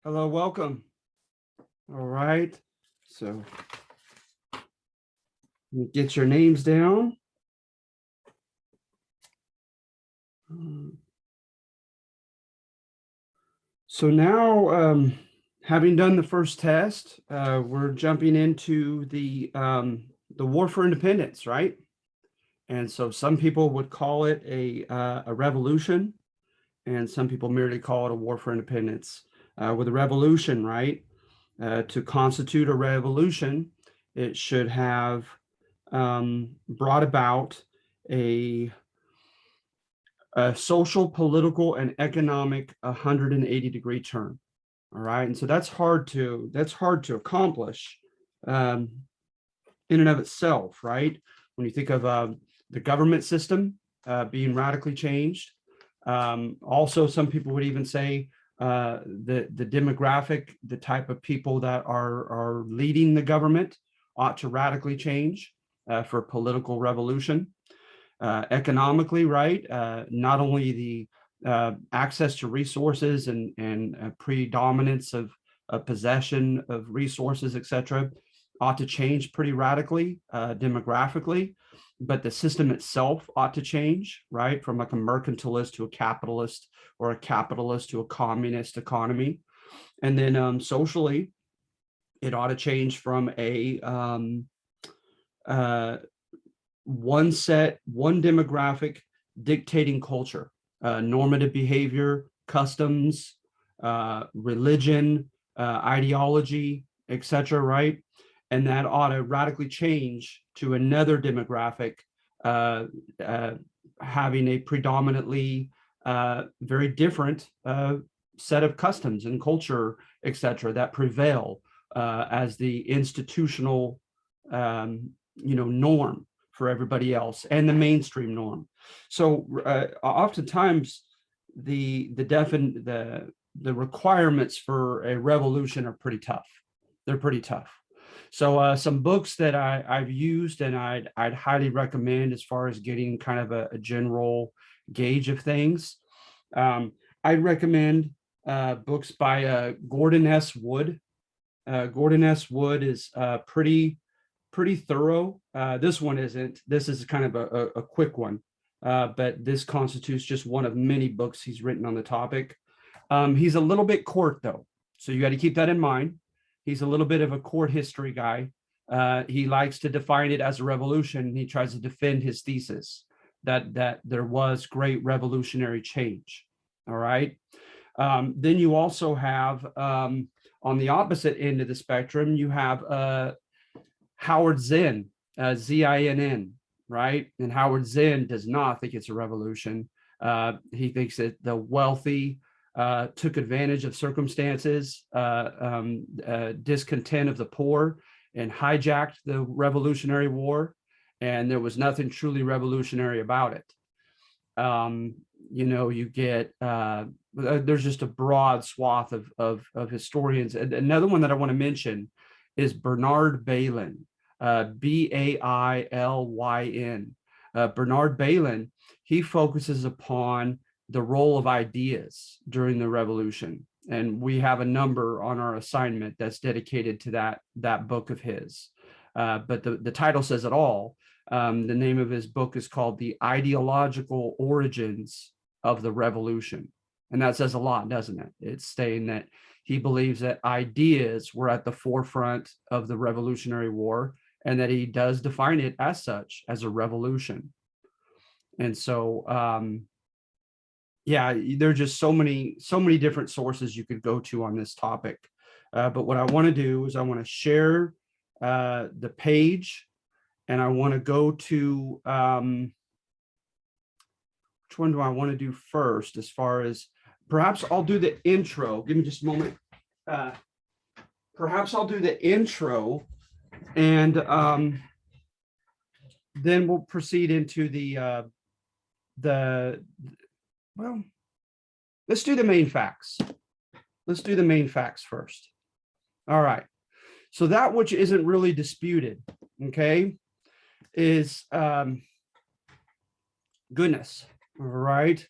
Hello, welcome. All right, so get your names down. So now, having done the first test, we're jumping into the war for independence, right? And so some people would call it a revolution, and some people merely call it a war for independence. With a revolution, right? To constitute a revolution, it should have brought about a social, political, and economic 180-degree turn. All right, and so that's hard to accomplish um, in and of itself, right? When you think of the government system being radically changed. Also, some people would even say the demographic, the type of people that are leading the government ought to radically change for political revolution. Economically, right? Not only the access to resources and predominance of possession of resources, etc., ought to change pretty radically demographically, but the system itself ought to change, right? From like a mercantilist to a capitalist, or a capitalist to a communist economy. And then socially, it ought to change from a one demographic dictating culture, normative behavior, customs, religion, ideology, etc., right? And that ought to radically change to another demographic having a predominantly very different set of customs and culture, etc., that prevail as the institutional norm for everybody else, and the mainstream norm. So oftentimes the requirements for a revolution are pretty tough. They're pretty tough. So some books that I've used and I'd highly recommend as far as getting kind of a general gauge of things. I'd recommend books by Gordon S. Wood. Gordon S. Wood is pretty thorough. This one isn't. This is kind of a quick one, but this constitutes just one of many books he's written on the topic. He's a little bit court, though, so you got to keep that in mind. He's a little bit of a court history guy. He likes to define it as a revolution. He tries to defend his thesis that there was great revolutionary change. All right. Then you also have on the opposite end of the spectrum, you have Howard Zinn, Zinn, right? And Howard Zinn does not think it's a revolution. He thinks that the wealthy took advantage of circumstances, discontent of the poor, and hijacked the Revolutionary War. And there was nothing truly revolutionary about it. You get, there's just a broad swath of historians. And another one that I want to mention is Bernard Bailyn, Bailyn. Bernard Bailyn, he focuses upon the role of ideas during the revolution. And we have a number on our assignment that's dedicated to that book of his. But the title says it all. The name of his book is called The Ideological Origins of the Revolution. And that says a lot, doesn't it? It's saying that he believes that ideas were at the forefront of the Revolutionary War, and that he does define it as such, as a revolution. And so, yeah, there are just so many different sources you could go to on this topic. But what I want to do is I want to share the page, and I want to go to, which one do I want to do first? As far as, perhaps I'll do the intro. Give me just a moment. Perhaps I'll do the intro, and then we'll proceed into well, let's do the main facts. Let's do the main facts first. All right. So that which isn't really disputed, okay, is goodness. All right.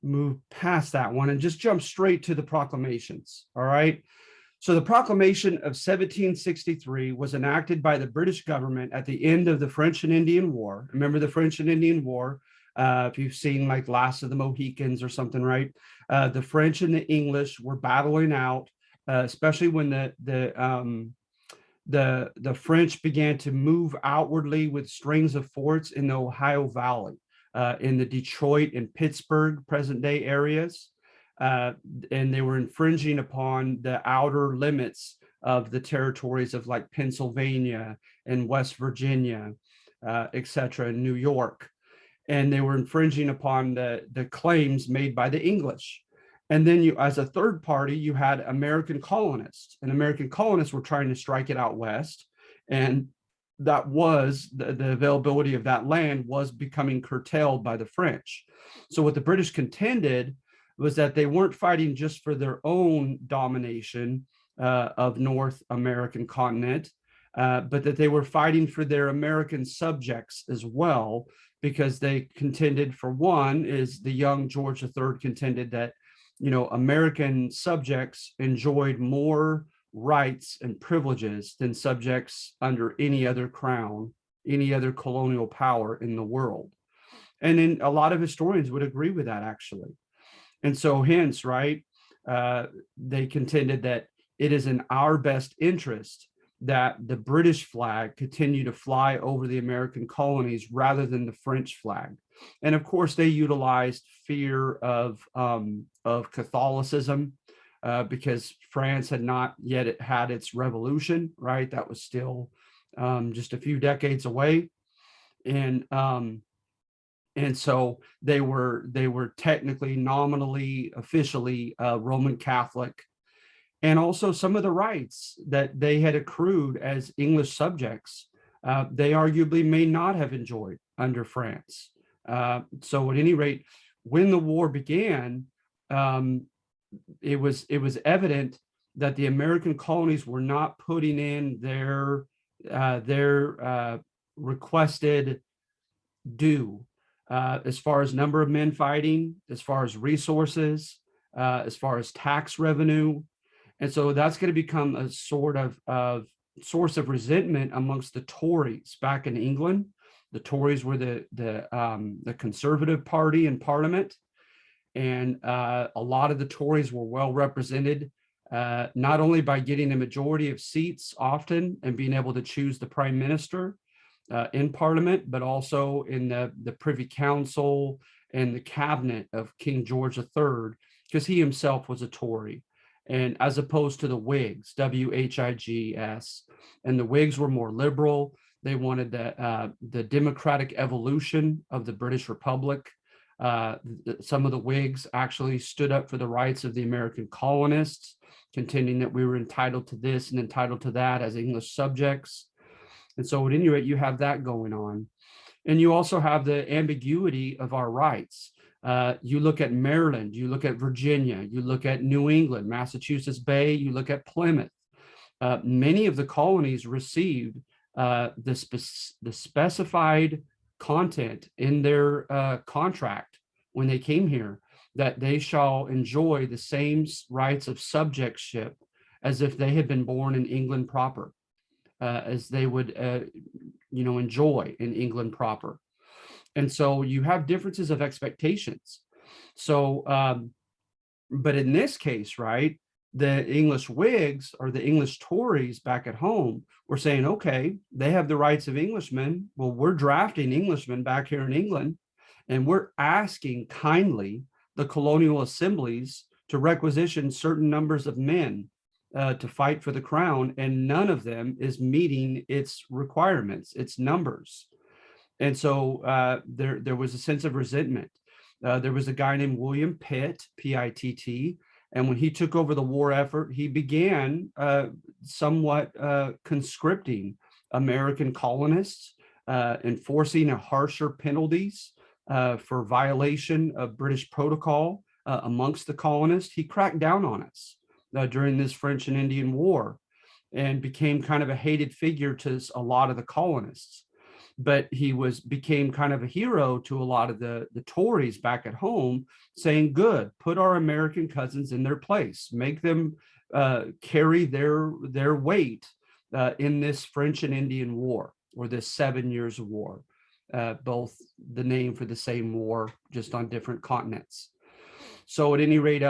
move past that one and just jump straight to the proclamations. All right. So the Proclamation of 1763 was enacted by the British government at the end of the French and Indian War. Remember the French and Indian War? If you've seen like Last of the Mohicans or something, right? The French and the English were battling out, especially when the French began to move outwardly with strings of forts in the Ohio Valley, in the Detroit and Pittsburgh present day areas. And they were infringing upon the outer limits of the territories of like Pennsylvania and West Virginia, et cetera, and New York. And they were infringing upon the claims made by the English. And then you, as a third party, you had American colonists, and American colonists were trying to strike it out west. And that was the availability of that land was becoming curtailed by the French. So what the British contended was that they weren't fighting just for their own domination of North American continent, but that they were fighting for their American subjects as well, because they contended, for one, is the young George III contended that, you know, American subjects enjoyed more rights and privileges than subjects under any other crown, any other colonial power in the world. And then a lot of historians would agree with that, actually. And so hence, right, they contended that it is in our best interest that the British flag continue to fly over the American colonies rather than the French flag. And of course, they utilized fear of Catholicism, because France had not yet had its revolution, right? That was still just a few decades away. And so they were technically, nominally, officially Roman Catholic. And also some of the rights that they had accrued as English subjects, they arguably may not have enjoyed under France. So at any rate, when the war began, it was evident that the American colonies were not putting in their requested due, as far as number of men fighting, as far as resources, as far as tax revenue. And so that's going to become a sort of source of resentment amongst the Tories back in England. The Tories were the conservative party in Parliament, and a lot of the Tories were well represented, not only by getting a majority of seats often and being able to choose the prime minister in Parliament, but also in the Privy Council and the cabinet of King George III, because he himself was a Tory. And as opposed to the Whigs, WHIGS, and the Whigs were more liberal. They wanted the democratic evolution of the British Republic. Some of the Whigs actually stood up for the rights of the American colonists, contending that we were entitled to this and entitled to that as English subjects. And so at any rate, you have that going on. And you also have the ambiguity of our rights. You look at Maryland, you look at Virginia, you look at New England, Massachusetts Bay, you look at Plymouth. Many of the colonies received the specified content in their contract when they came here, that they shall enjoy the same rights of subjectship as if they had been born in England proper, as they would enjoy in England proper. And so you have differences of expectations. So, but in this case, right, the English Whigs or the English Tories back at home were saying, okay, they have the rights of Englishmen. Well, we're drafting Englishmen back here in England, and we're asking kindly the colonial assemblies to requisition certain numbers of men to fight for the crown, and none of them is meeting its requirements, its numbers. And so there was a sense of resentment. There was a guy named William Pitt, Pitt, and when he took over the war effort, he began somewhat conscripting American colonists, enforcing harsher penalties for violation of British protocol amongst the colonists. He cracked down on us during this French and Indian War, and became kind of a hated figure to a lot of the colonists. but he became kind of a hero to a lot of the Tories back at home, saying, good, put our American cousins in their place, make them carry their weight in this French and Indian War, or this 7 Years of War, both the name for the same war, just on different continents. So at any rate,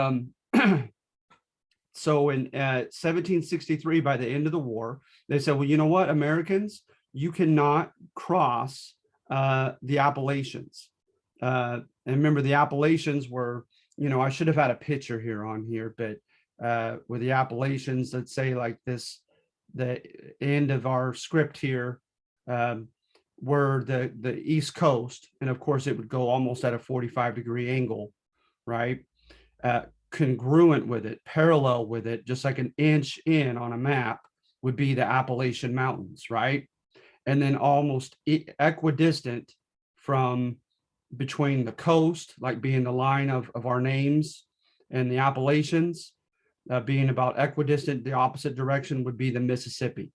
so in 1763, by the end of the war, they said, well, you know what, Americans, you cannot cross the Appalachians. And remember, the Appalachians were, I should have had a picture here on here, but with the Appalachians, let's say like this, the end of our script here, were the East Coast. And of course, it would go almost at a 45-degree angle, right? Congruent with it, parallel with it, just like an inch in on a map, would be the Appalachian Mountains, right? And then almost equidistant from between the coast, like being the line of our names, and the Appalachians, being about equidistant, the opposite direction would be the Mississippi.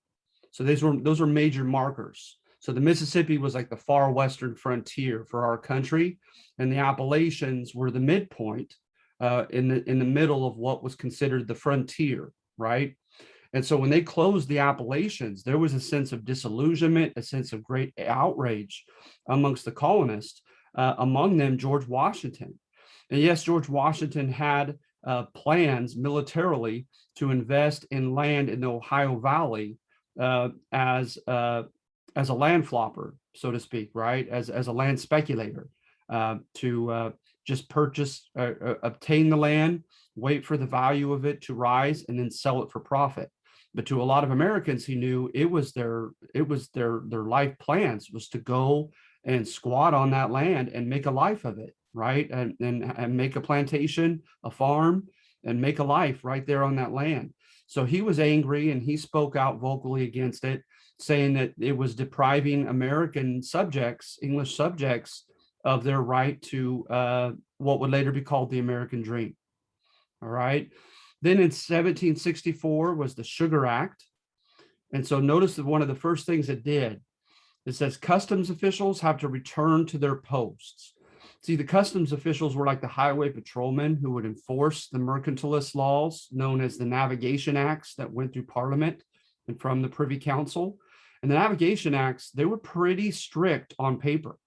So those were major markers. So the Mississippi was like the far western frontier for our country, and the Appalachians were the midpoint, in the middle of what was considered the frontier, right? And so when they closed the Appalachians, there was a sense of disillusionment, a sense of great outrage amongst the colonists, among them George Washington. And yes, George Washington had plans militarily to invest in land in the Ohio Valley, as a landflopper, so to speak, right? As a land speculator, to just purchase, obtain the land, wait for the value of it to rise, and then sell it for profit. But to a lot of Americans, he knew it was their life plans was to go and squat on that land and make a life of it, right? And make a plantation, a farm, and make a life right there on that land. So he was angry, and he spoke out vocally against it, saying that it was depriving American subjects, English subjects, of their right to what would later be called the American dream. All right. Then in 1764 was the Sugar Act. And so notice that one of the first things it did, it says customs officials have to return to their posts. See, the customs officials were like the highway patrolmen who would enforce the mercantilist laws known as the Navigation Acts that went through Parliament and from the Privy Council. And the Navigation Acts, they were pretty strict on paper.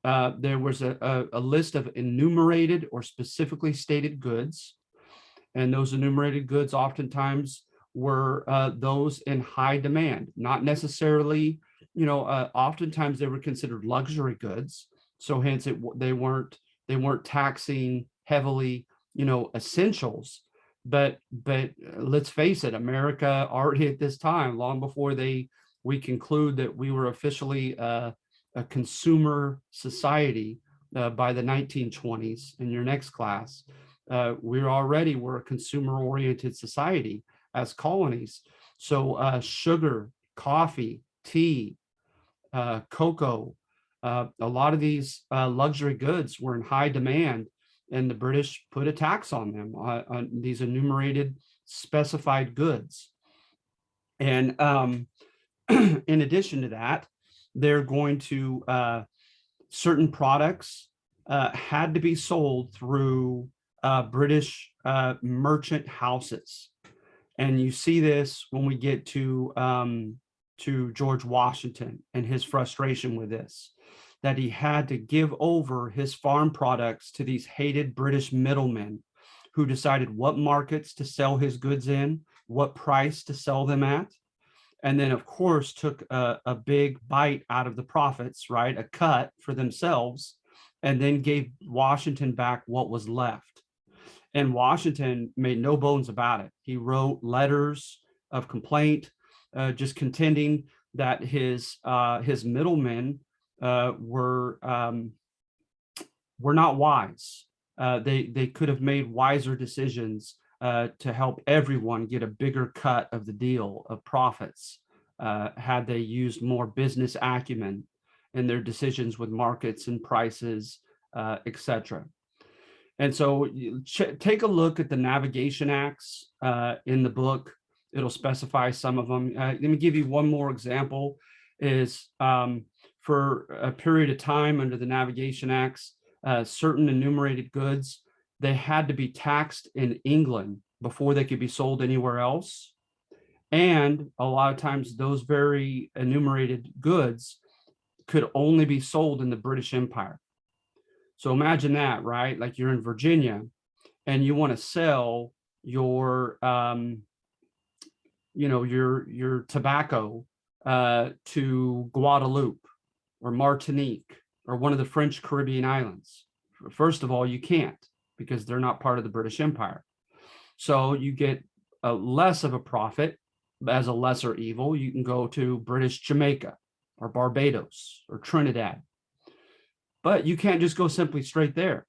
There was a list of enumerated or specifically stated goods. And those enumerated goods oftentimes were those in high demand, not necessarily, oftentimes they were considered luxury goods. So hence they weren't taxing heavily, essentials. But let's face it, America already at this time, long before we conclude that we were officially a consumer society by the 1920s in your next class, we already were a consumer-oriented society as colonies. So sugar, coffee, tea, cocoa, a lot of these luxury goods were in high demand, and the British put a tax on them, on these enumerated specified goods. And in addition to that, they're going to, certain products had to be sold through British merchant houses. And you see this when we get to George Washington and his frustration with this, that he had to give over his farm products to these hated British middlemen who decided what markets to sell his goods in, what price to sell them at. And then, of course, took a big bite out of the profits, right? A cut for themselves, and then gave Washington back what was left. And Washington made no bones about it. He wrote letters of complaint, just contending that his middlemen were not wise. They could have made wiser decisions to help everyone get a bigger cut of the deal of profits, had they used more business acumen in their decisions with markets and prices, etc. And so take a look at the Navigation Acts in the book. It'll specify some of them. Let me give you one more example, is for a period of time under the Navigation Acts, certain enumerated goods, they had to be taxed in England before they could be sold anywhere else. And a lot of times those very enumerated goods could only be sold in the British Empire. So imagine that, right? Like you're in Virginia and you want to sell your, your tobacco to Guadeloupe or Martinique or one of the French Caribbean islands. First of all, you can't, because they're not part of the British Empire. So you get a less of a profit as a lesser evil. You can go to British Jamaica or Barbados or Trinidad, but you can't just go simply straight there.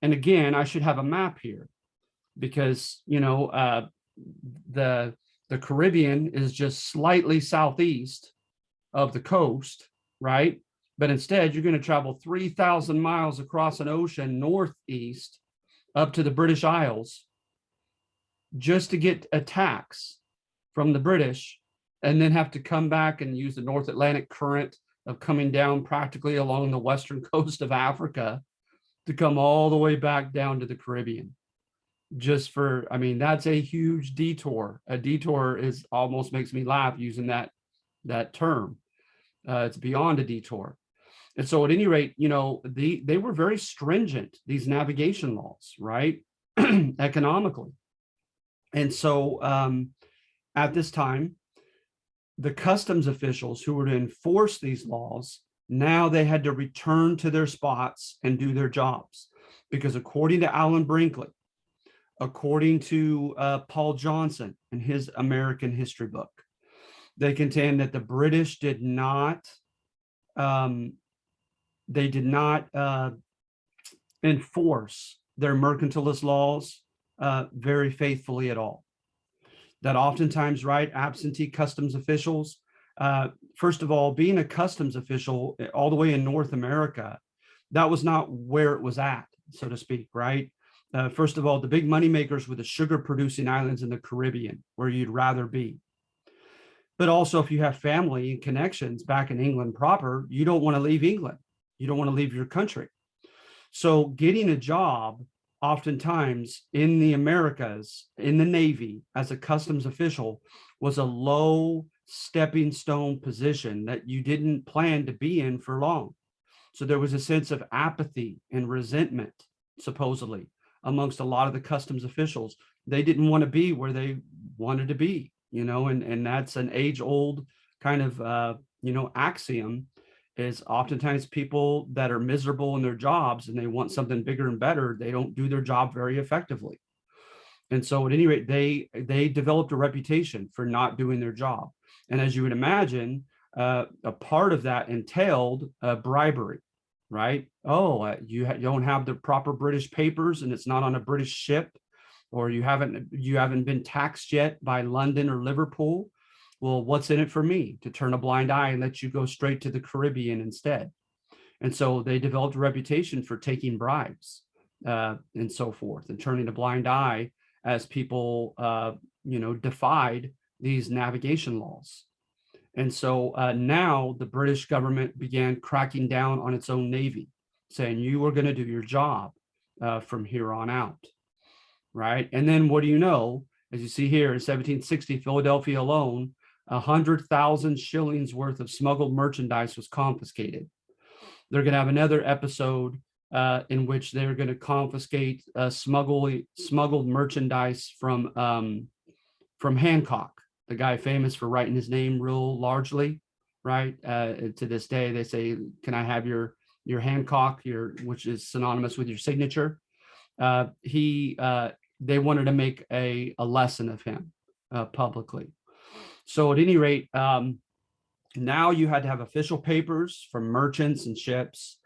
And again, I should have a map here, because the Caribbean is just slightly southeast of the coast, right? But instead, you're going to travel 3,000 miles across an ocean northeast up to the British Isles just to get a tax from the British, and then have to come back and use the North Atlantic current of coming down practically along the western coast of Africa to come all the way back down to the Caribbean. Just for, I mean, that's a huge detour. A detour is almost makes me laugh using that term. It's beyond a detour. And so at any rate, they were very stringent, these navigation laws, right? Economically. And so at this time, the customs officials who were to enforce these laws, now they had to return to their spots and do their jobs. Because according to Alan Brinkley, according to Paul Johnson in his American history book, they contend that the British did not enforce their mercantilist laws very faithfully at all. That oftentimes, right, absentee customs officials, first of all, being a customs official all the way in North America, that was not where it was at, so to speak, right? First of all, the big money makers were the sugar producing islands in the Caribbean, where you'd rather be. But also, if you have family and connections back in England proper, you don't want to leave England. You don't want to leave your country. So getting a job oftentimes in the Americas, in the Navy, as a customs official, was a low stepping stone position that you didn't plan to be in for long. So there was a sense of apathy and resentment, supposedly, amongst a lot of the customs officials. They didn't want to be where they wanted to be, and that's an age-old kind of, axiom, is oftentimes people that are miserable in their jobs and they want something bigger and better, they don't do their job very effectively. And so at any rate, they developed a reputation for not doing their job. And as you would imagine, a part of that entailed bribery, right? Oh, you don't have the proper British papers and it's not on a British ship, or you haven't been taxed yet by London or Liverpool. Well, what's in it for me to turn a blind eye and let you go straight to the Caribbean instead? And so they developed a reputation for taking bribes and so forth, and turning a blind eye as people, defied these navigation laws. And so now the British government began cracking down on its own Navy, saying you are going to do your job from here on out, right? And then what do you know? As you see here, in 1760, Philadelphia alone, 100,000 shillings worth of smuggled merchandise was confiscated. They're going to have another episode in which they're going to confiscate smuggled merchandise from Hancock, the guy famous for writing his name real largely, right? To this day, they say, "Can I have your Hancock, which is synonymous with your signature?" They wanted to make a lesson of him publicly. So at any rate, now you had to have official papers from merchants and ships.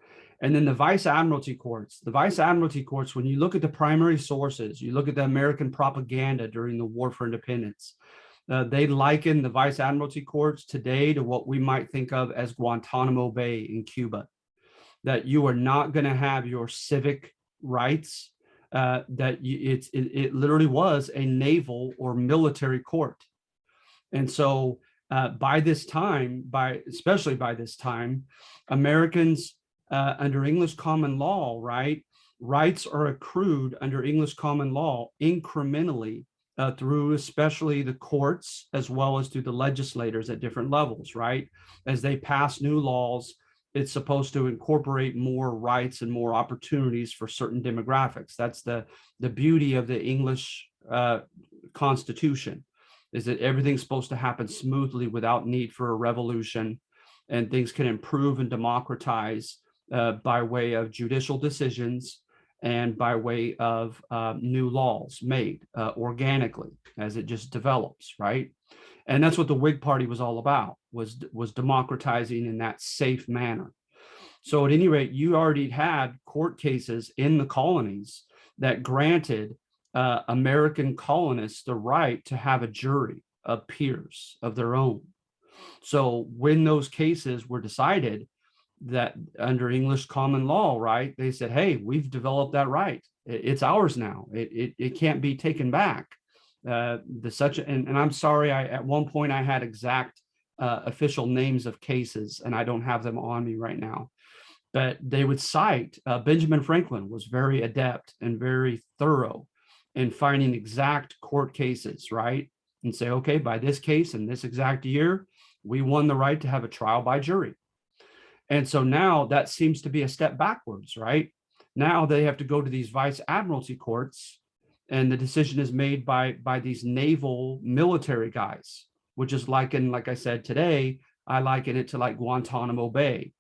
And then the Vice Admiralty Courts. The Vice Admiralty Courts, when you look at the primary sources, you look at the American propaganda during the War for Independence, they liken the Vice Admiralty Courts today to what we might think of as Guantanamo Bay in Cuba, that you are not going to have your civic rights, it literally was a naval or military court. And so By this time, especially by this time, Americans under English common law, right, rights are accrued under English common law incrementally through especially the courts as well as through the legislators at different levels, right? As they pass new laws, it's supposed to incorporate more rights and more opportunities for certain demographics. That's the beauty of the English Constitution, is that everything's supposed to happen smoothly without need for a revolution, and things can improve and democratize by way of judicial decisions and by way of new laws made organically as it just develops, right? And that's what the Whig Party was all about, was democratizing in that safe manner. So at any rate, you already had court cases in the colonies that granted American colonists the right to have a jury of peers of their own. So when those cases were decided, that under English common law, right, they said, hey, we've developed that right. It's ours now. It can't be taken back. And I'm sorry, at one point I had exact official names of cases, and I don't have them on me right now. But they would cite Benjamin Franklin was very adept and very thorough in finding exact court cases, right? And say, okay, by this case in this exact year, we won the right to have a trial by jury. And so now that seems to be a step backwards, right? Now they have to go to these vice admiralty courts, and the decision is made by these naval military guys, which is like I said today, I liken it to like Guantanamo Bay.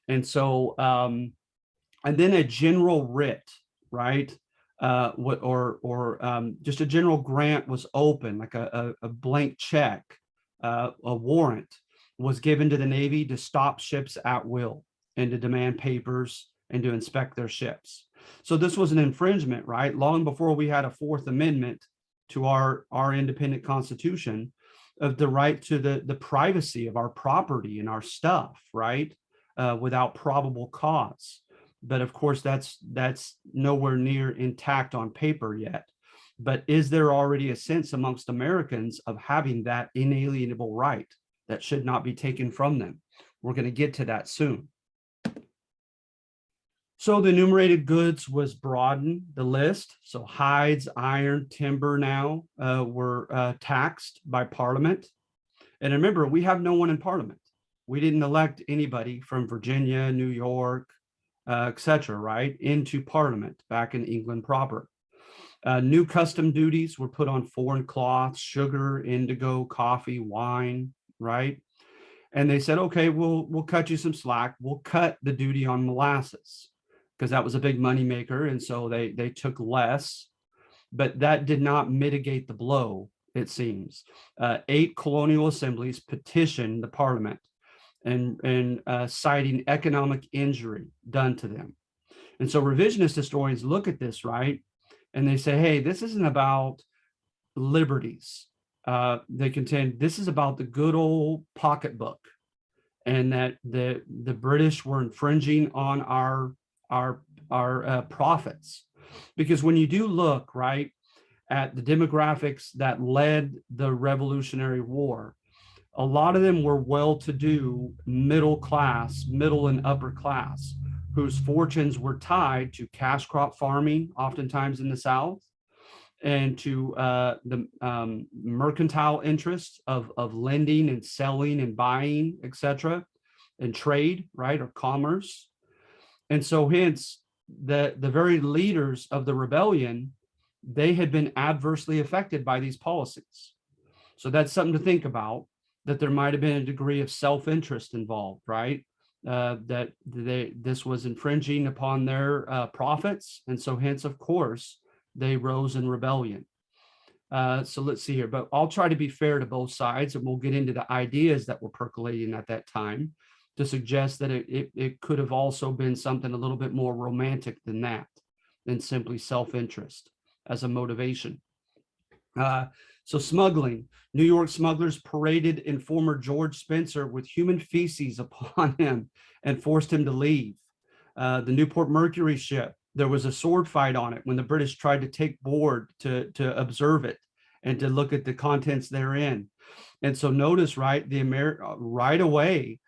And so, and then a general writ, right? Just a general grant was open, like a blank check, a warrant was given to the Navy to stop ships at will and to demand papers and to inspect their ships. So this was an infringement, right? Long before we had a Fourth Amendment to our independent Constitution, of the right to the privacy of our property and our stuff, right? Without probable cause. But of course, that's nowhere near intact on paper yet. But is there already a sense amongst Americans of having that inalienable right that should not be taken from them? We're going to get to that soon. So the enumerated goods was broadened, the list. So hides, iron, timber now were taxed by Parliament. And remember, we have no one in Parliament. We didn't elect anybody from Virginia, New York, etc., right, into Parliament back in England proper. New custom duties were put on foreign cloths, sugar, indigo, coffee, wine, right? And they said, okay, we'll cut you some slack. We'll cut the duty on molasses because that was a big money maker. And so they took less, but that did not mitigate the blow, it seems. 8 colonial assemblies petitioned the Parliament and citing economic injury done to them. And so revisionist historians look at this, right? And they say, hey, this isn't about liberties. They contend this is about the good old pocketbook, and that the British were infringing on our profits. Because when you do look, right, at the demographics that led the Revolutionary War, a lot of them were well-to-do, middle class, middle and upper class, whose fortunes were tied to cash crop farming, oftentimes in the South, and to the mercantile interests of lending and selling and buying, etc., and trade, right, or commerce. And so hence, the very leaders of the rebellion, they had been adversely affected by these policies. So that's something to think about, that there might have been a degree of self-interest involved, right? That this was infringing upon their profits. And so hence, of course, they rose in rebellion. So let's see here, but I'll try to be fair to both sides, and we'll get into the ideas that were percolating at that time to suggest that it could have also been something a little bit more romantic than that, than simply self-interest as a motivation. So smuggling, New York smugglers paraded informer George Spencer with human feces upon him and forced him to leave. The Newport Mercury ship, there was a sword fight on it when the British tried to take board to observe it and to look at the contents therein. And so notice, right, right away,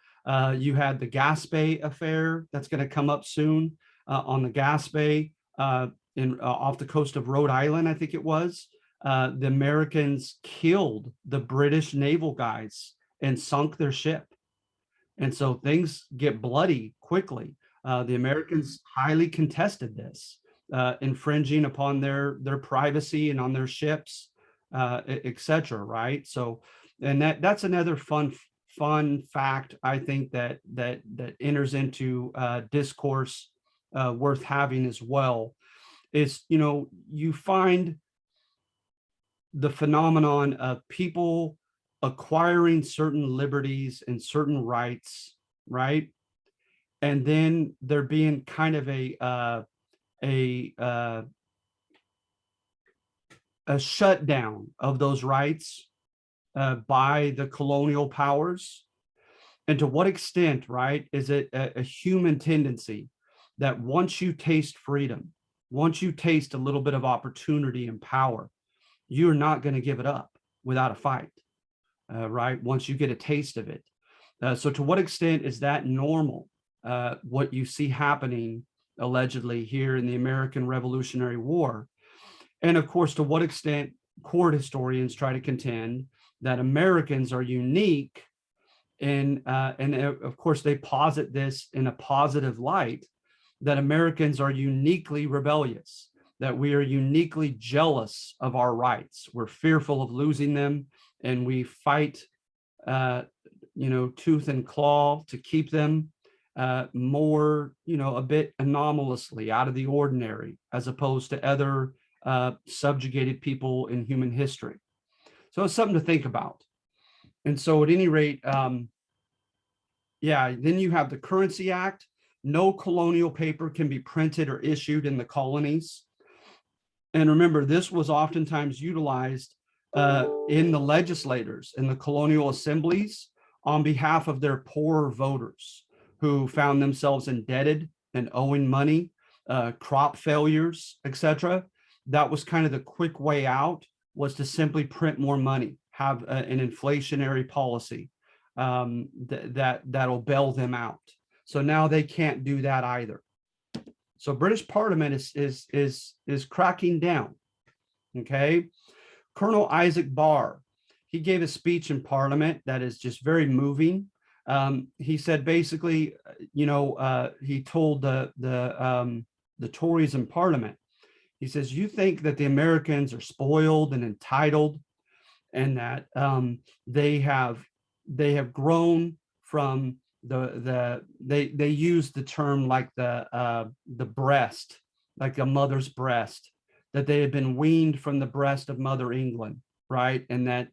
you had the Gaspé affair that's going to come up soon on the Gaspé off the coast of Rhode Island, I think it was. The Americans killed the British naval guys and sunk their ship. And so things get bloody quickly. The Americans highly contested this, infringing upon their privacy and on their ships, etc. Right. So, and that's another fun fact I think that enters into discourse worth having as well. Is, you find the phenomenon of people acquiring certain liberties and certain rights, right? And then there being kind of a shutdown of those rights by the colonial powers. And to what extent, right, is it a human tendency that once you taste freedom, once you taste a little bit of opportunity and power, you're not going to give it up without a fight, right? Once you get a taste of it. So to what extent is that normal? What you see happening allegedly here in the American Revolutionary War. And of course, to what extent court historians try to contend that Americans are unique and of course they posit this in a positive light, that Americans are uniquely rebellious, that we are uniquely jealous of our rights. We're fearful of losing them, and we fight, tooth and claw to keep them more, a bit anomalously out of the ordinary, as opposed to other subjugated people in human history. So it's something to think about. And so at any rate, then you have the Currency Act. No colonial paper can be printed or issued in the colonies. And remember, this was oftentimes utilized in the legislators, in the colonial assemblies, on behalf of their poorer voters who found themselves indebted and owing money, crop failures, etc. That was kind of the quick way out, was to simply print more money, have an inflationary policy that'll bail them out. So now they can't do that either. So British Parliament is cracking down. Okay, Colonel Isaac Barr, he gave a speech in Parliament that is just very moving. He said basically, he told the Tories in Parliament, he says, you think that the Americans are spoiled and entitled, and that they have grown from they use the term like the breast, like a mother's breast, that they had been weaned from the breast of Mother England, right? And that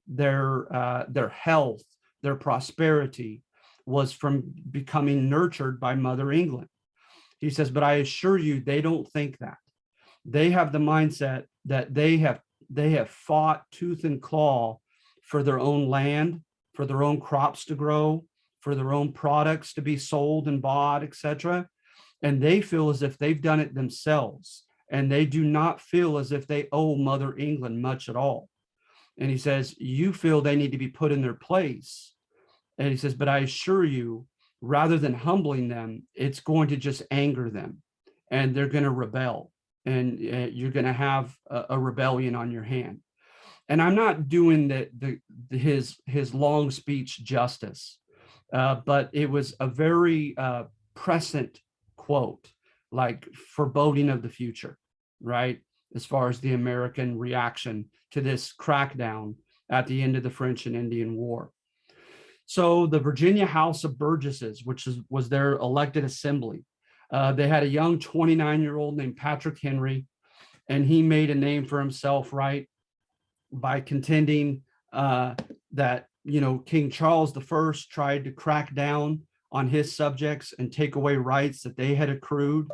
their health, their prosperity was from becoming nurtured by Mother England. He says, but I assure you, they don't think that. They have the mindset that they have fought tooth and claw for their own land, for their own crops to grow, for their own products to be sold and bought, etc. And they feel as if they've done it themselves. And they do not feel as if they owe Mother England much at all. And he says, you feel they need to be put in their place. And he says, but I assure you, rather than humbling them, it's going to just anger them, and they're going to rebel, and you're going to have a rebellion on your hand. And I'm not doing his long speech justice, but it was a very prescient quote, like foreboding of the future, right? As far as the American reaction to this crackdown at the end of the French and Indian War. So the Virginia House of Burgesses, which was their elected assembly, they had a young 29-year-old named Patrick Henry, and he made a name for himself, right, by contending that, King Charles I tried to crack down on his subjects and take away rights that they had accrued.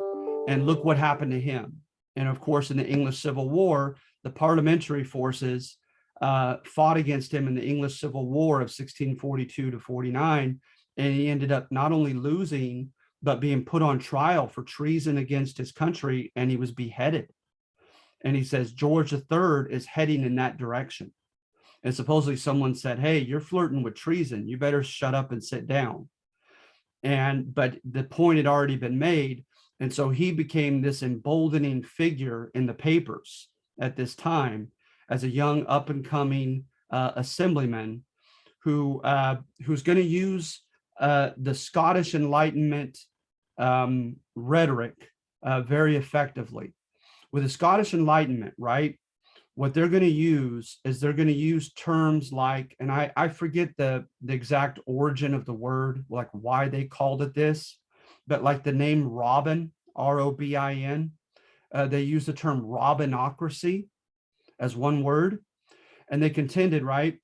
And look what happened to him. And of course, in the English Civil War, the parliamentary forces fought against him in the English Civil War of 1642 to 49. And he ended up not only losing, but being put on trial for treason against his country, and he was beheaded. And he says George III is heading in that direction. And supposedly someone said, hey, you're flirting with treason. You better shut up and sit down. But the point had already been made. And so he became this emboldening figure in the papers at this time as a young up and coming assemblyman who's going to use the Scottish Enlightenment rhetoric very effectively. With the Scottish Enlightenment, right? What they're going to use is they're going to use terms like, and I forget the exact origin of the word, like why they called it this, but like the name Robin, Robin, they use the term Robinocracy as one word. And they contended, right,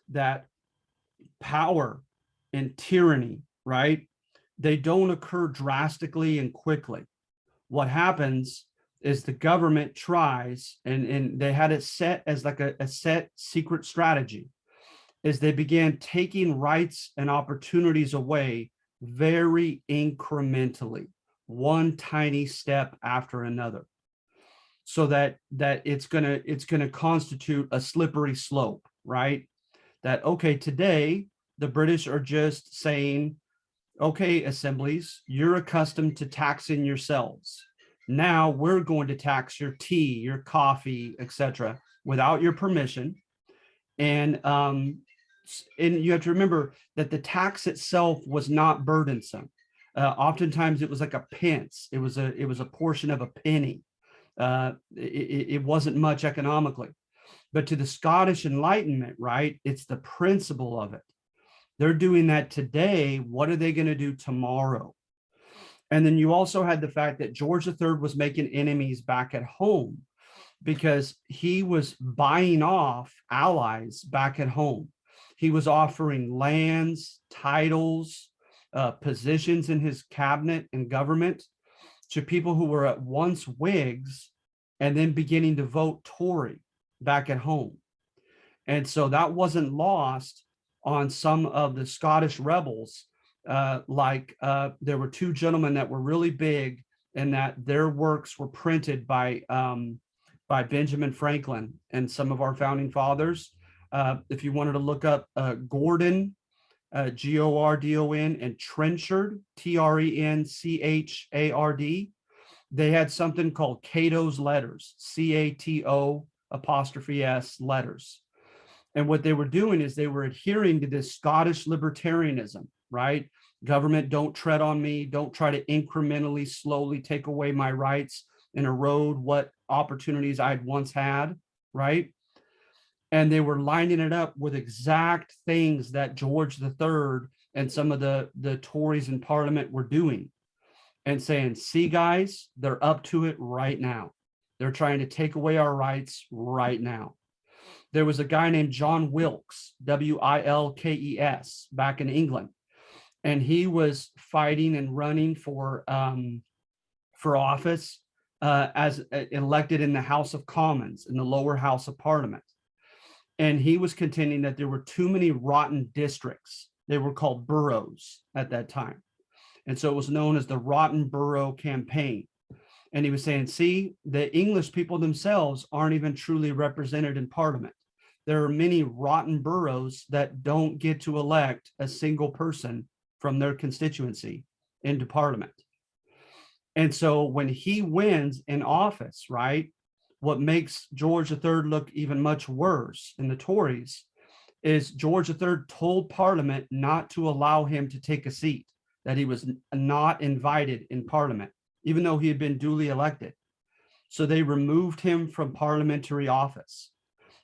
that power and tyranny, right, they don't occur drastically and quickly. What happens is the government tries, and they had it set as like a set secret strategy, is they began taking rights and opportunities away very incrementally, one tiny step after another, so that it's gonna constitute a slippery slope, right? That, okay, today the British are just saying, okay, assemblies, you're accustomed to taxing yourselves. Now we're going to tax your tea, your coffee, etc., without your permission. And you have to remember that the tax itself was not burdensome. Oftentimes it was like a pence. It was a portion of a penny. It wasn't much economically. But to the Scottish Enlightenment, right, it's the principle of it. They're doing that today. What are they going to do tomorrow? And then you also had the fact that George III was making enemies back at home because he was buying off allies back at home. He was offering lands, titles, positions in his cabinet and government to people who were at once Whigs and then beginning to vote Tory back at home. And so that wasn't lost on some of the Scottish rebels. There were two gentlemen that were really big, and that their works were printed by Benjamin Franklin and some of our founding fathers. If you wanted to look up Gordon, Gordon, and Trenchard, Trenchard, they had something called Cato's Letters, Cato''S letters. And what they were doing is they were adhering to this Scottish libertarianism, right? Government, don't tread on me. Don't try to incrementally, slowly take away my rights and erode what opportunities I'd once had, right? And they were lining it up with exact things that George III and some of the Tories in Parliament were doing, and saying, see, guys, they're up to it right now. They're trying to take away our rights right now. There was a guy named John Wilkes, Wilkes, back in England, and he was fighting and running for office as elected in the House of Commons, in the lower house of Parliament. And he was contending that there were too many rotten districts. They were called boroughs at that time. And so it was known as the Rotten Borough Campaign. And he was saying, see, the English people themselves aren't even truly represented in Parliament. There are many rotten boroughs that don't get to elect a single person from their constituency into Parliament. And so when he wins in office, right, what makes George III look even much worse in the Tories is George III told Parliament not to allow him to take a seat, that he was not invited in Parliament, even though he had been duly elected. So they removed him from parliamentary office.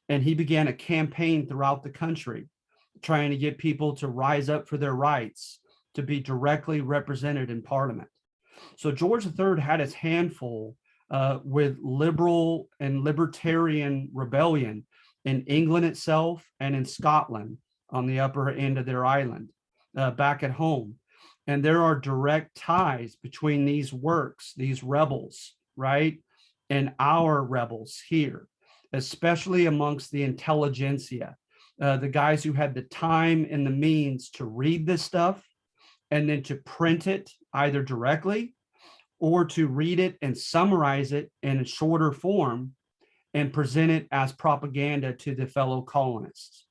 And he began a campaign throughout the country, trying to get people to rise up for their rights, to be directly represented in Parliament. So George III had his handful with liberal and libertarian rebellion in England itself and in Scotland on the upper end of their island back at home. And there are direct ties between these works, these rebels, right, and our rebels here, especially amongst the intelligentsia, the guys who had the time and the means to read this stuff and then to print it either directly or to read it and summarize it in a shorter form and present it as propaganda to the fellow colonists.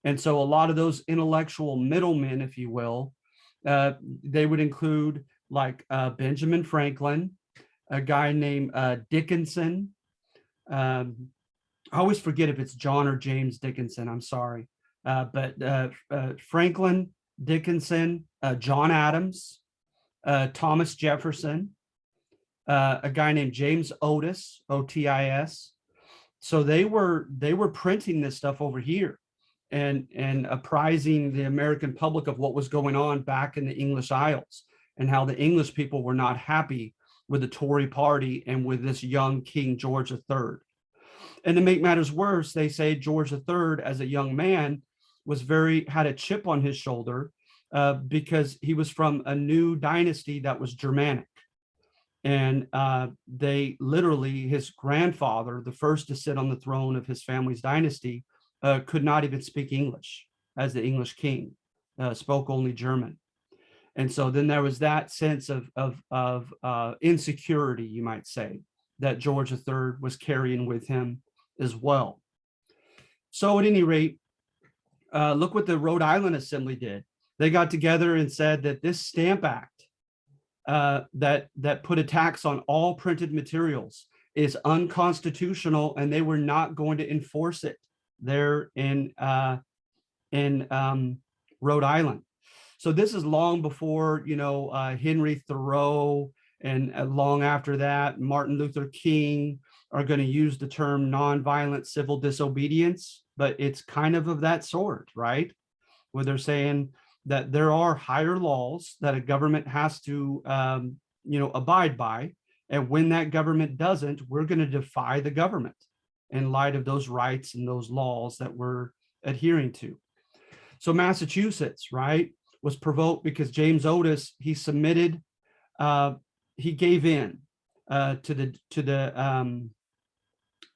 And so a lot of those intellectual middlemen, if you will, they would include like Benjamin Franklin, a guy named Dickinson. I always forget if it's John or James Dickinson. I'm sorry. But Franklin, Dickinson, John Adams, Thomas Jefferson, a guy named James Otis, Otis. So they were printing this stuff over here and apprising the American public of what was going on back in the English Isles and how the English people were not happy with the Tory party and with this young King George III. And to make matters worse, they say George III, as a young man, had a chip on his shoulder because he was from a new dynasty that was Germanic. And they literally, his grandfather, the first to sit on the throne of his family's dynasty, could not even speak English as the English king, spoke only German. And so then there was that sense of insecurity, you might say, that George III was carrying with him as well. So at any rate, look what the Rhode Island Assembly did. They got together and said that this Stamp Act that put a tax on all printed materials is unconstitutional, and they were not going to enforce it there in Rhode Island. So this is long before, Henry Thoreau and long after that, Martin Luther King are going to use the term nonviolent civil disobedience, but it's kind of that sort, right? Where they're saying that there are higher laws that a government has to, abide by. And when that government doesn't, we're going to defy the government in light of those rights and those laws that we're adhering to. So Massachusetts, right, was provoked because James Otis, he gave in to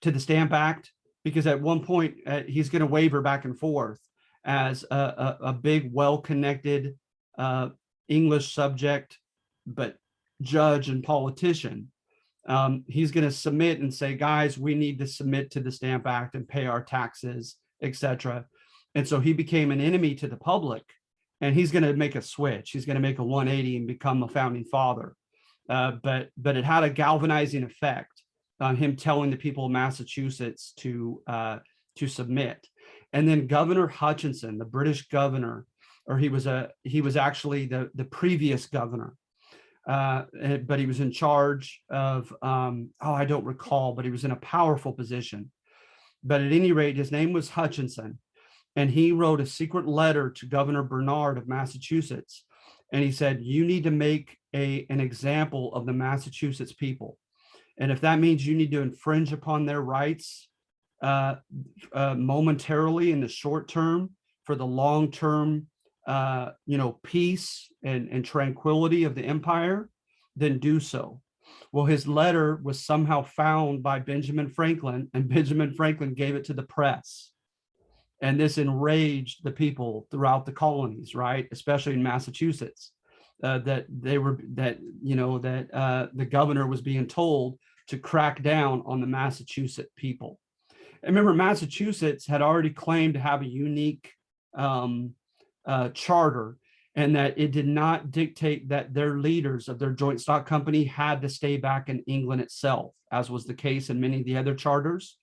the Stamp Act, because at one point he's going to waver back and forth as a big, well-connected English subject, but judge and politician. He's going to submit and say, guys, we need to submit to the Stamp Act and pay our taxes, etc. And so he became an enemy to the public, and he's going to make a switch. He's going to make a 180 and become a founding father. But it had a galvanizing effect on him telling the people of Massachusetts to submit. And then Governor Hutchinson, the British governor, or he was actually the previous governor, but he was in charge of I don't recall, but he was in a powerful position. But at any rate, his name was Hutchinson, and he wrote a secret letter to Governor Bernard of Massachusetts, and he said, you need to make an example of the Massachusetts people, and if that means you need to infringe upon their rights momentarily in the short term for the long term peace and tranquility of the empire, then do so. Well, his letter was somehow found by Benjamin Franklin, and Benjamin Franklin gave it to the press. And this enraged the people throughout the colonies, right? Especially in Massachusetts, that the governor was being told to crack down on the Massachusetts people. And remember, Massachusetts had already claimed to have a unique charter, and that it did not dictate that their leaders of their joint stock company had to stay back in England itself, as was the case in many of the other charters.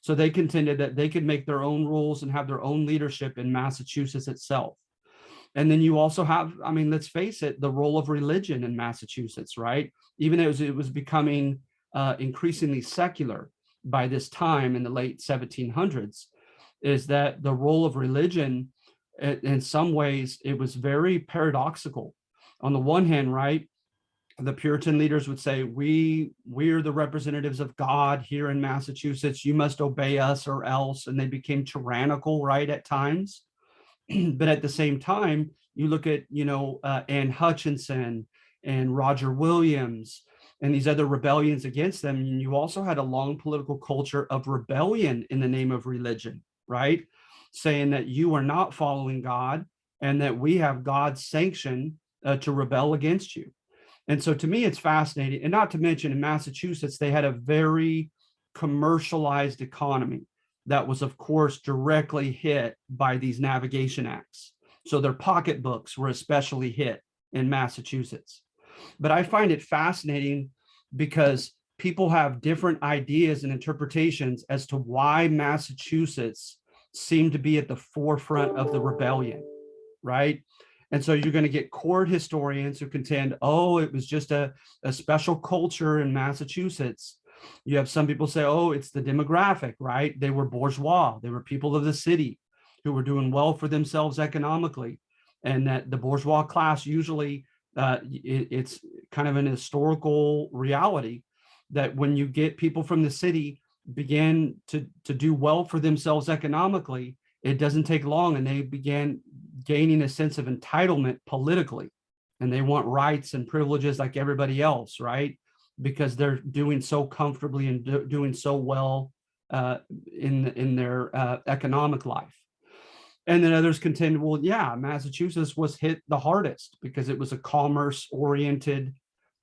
So they contended that they could make their own rules and have their own leadership in Massachusetts itself. And then you also have, let's face it, the role of religion in Massachusetts, right? Even as it was becoming increasingly secular by this time in the late 1700s, is that the role of religion, in some ways, it was very paradoxical. On the one hand, right, the Puritan leaders would say, we're the representatives of God here in Massachusetts. You must obey us or else. And they became tyrannical, right, at times. But at the same time, you look at, Anne Hutchinson and Roger Williams and these other rebellions against them. And you also had a long political culture of rebellion in the name of religion, right? Saying that you are not following God and that we have God's sanction to rebel against you. And so to me, it's fascinating. And not to mention in Massachusetts, they had a very commercialized economy. that was, of course, directly hit by these navigation acts. So their pocketbooks were especially hit in Massachusetts. But I find it fascinating because people have different ideas and interpretations as to why Massachusetts seemed to be at the forefront of the rebellion, right? And so you're going to get court historians who contend, oh, it was just a special culture in Massachusetts. You have some people say, oh, it's the demographic, right? They were bourgeois. They were people of the city who were doing well for themselves economically. And that the bourgeois class usually, it's kind of an historical reality that when you get people from the city begin to do well for themselves economically, it doesn't take long and they began gaining a sense of entitlement politically. And they want rights and privileges like everybody else, right? Because they're doing so comfortably and doing so well in their economic life. And then others contend, well, yeah, Massachusetts was hit the hardest because it was a commerce-oriented,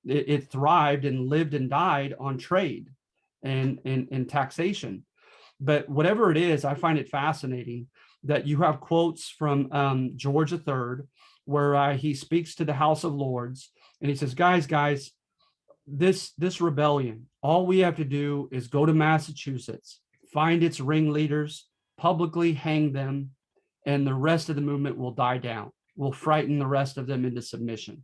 it thrived and lived and died on trade and taxation. But whatever it is, I find it fascinating that you have quotes from George III, where he speaks to the House of Lords, and he says, guys, this rebellion, all we have to do is go to Massachusetts, find its ringleaders, publicly hang them, and the rest of the movement will die down. We'll frighten the rest of them into submission.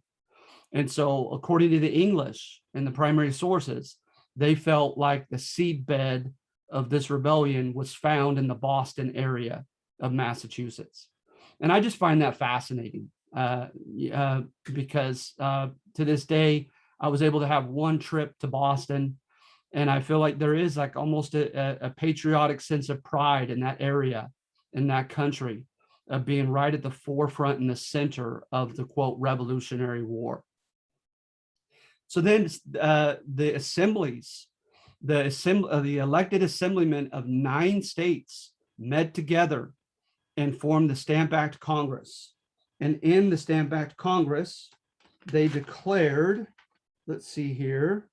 And so, according to the English and the primary sources, they felt like the seedbed of this rebellion was found in the Boston area of Massachusetts. And I just find that fascinating because to this day, I was able to have one trip to Boston, and I feel like there is like almost a patriotic sense of pride in that area, in that country, of being right at the forefront in the center of the quote Revolutionary War. So then the assemblies, the elected assemblymen of 9 states met together and formed the Stamp Act Congress. And in the Stamp Act Congress, they declared, let's see here,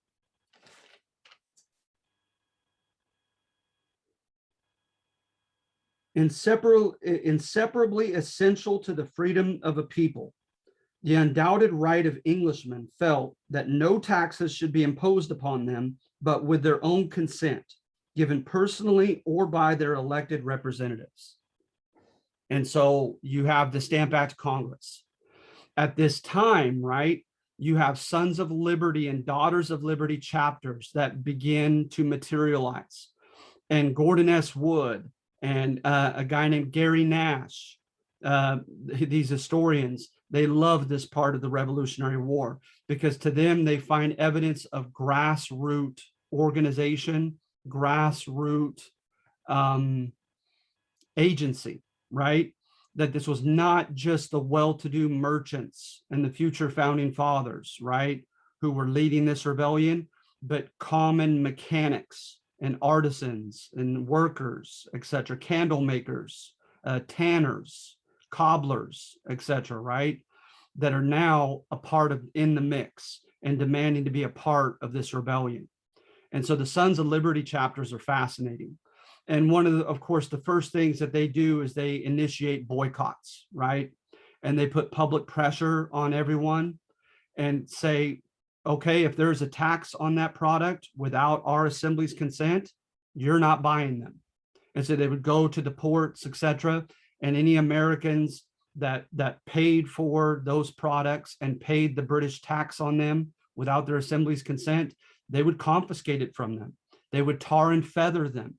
inseparably essential to the freedom of a people. The undoubted right of Englishmen felt that no taxes should be imposed upon them, but with their own consent, given personally or by their elected representatives. And so you have the Stamp Act Congress. At this time, right, you have Sons of Liberty and Daughters of Liberty chapters that begin to materialize. And Gordon S. Wood and a guy named Gary Nash, these historians, they love this part of the Revolutionary War because to them, they find evidence of grassroots organization, grassroots agency, right? That this was not just the well-to-do merchants and the future founding fathers, right, who were leading this rebellion, but common mechanics and artisans and workers, etc., candle makers, tanners, cobblers, etc., right, that are now a part of in the mix and demanding to be a part of this rebellion. And so the Sons of Liberty chapters are fascinating. And one of course, the first things that they do is they initiate boycotts, right? And they put public pressure on everyone and say, okay, if there's a tax on that product without our assembly's consent, you're not buying them. And so they would go to the ports, etc., and any Americans that paid for those products and paid the British tax on them without their assembly's consent, they would confiscate it from them. They would tar and feather them.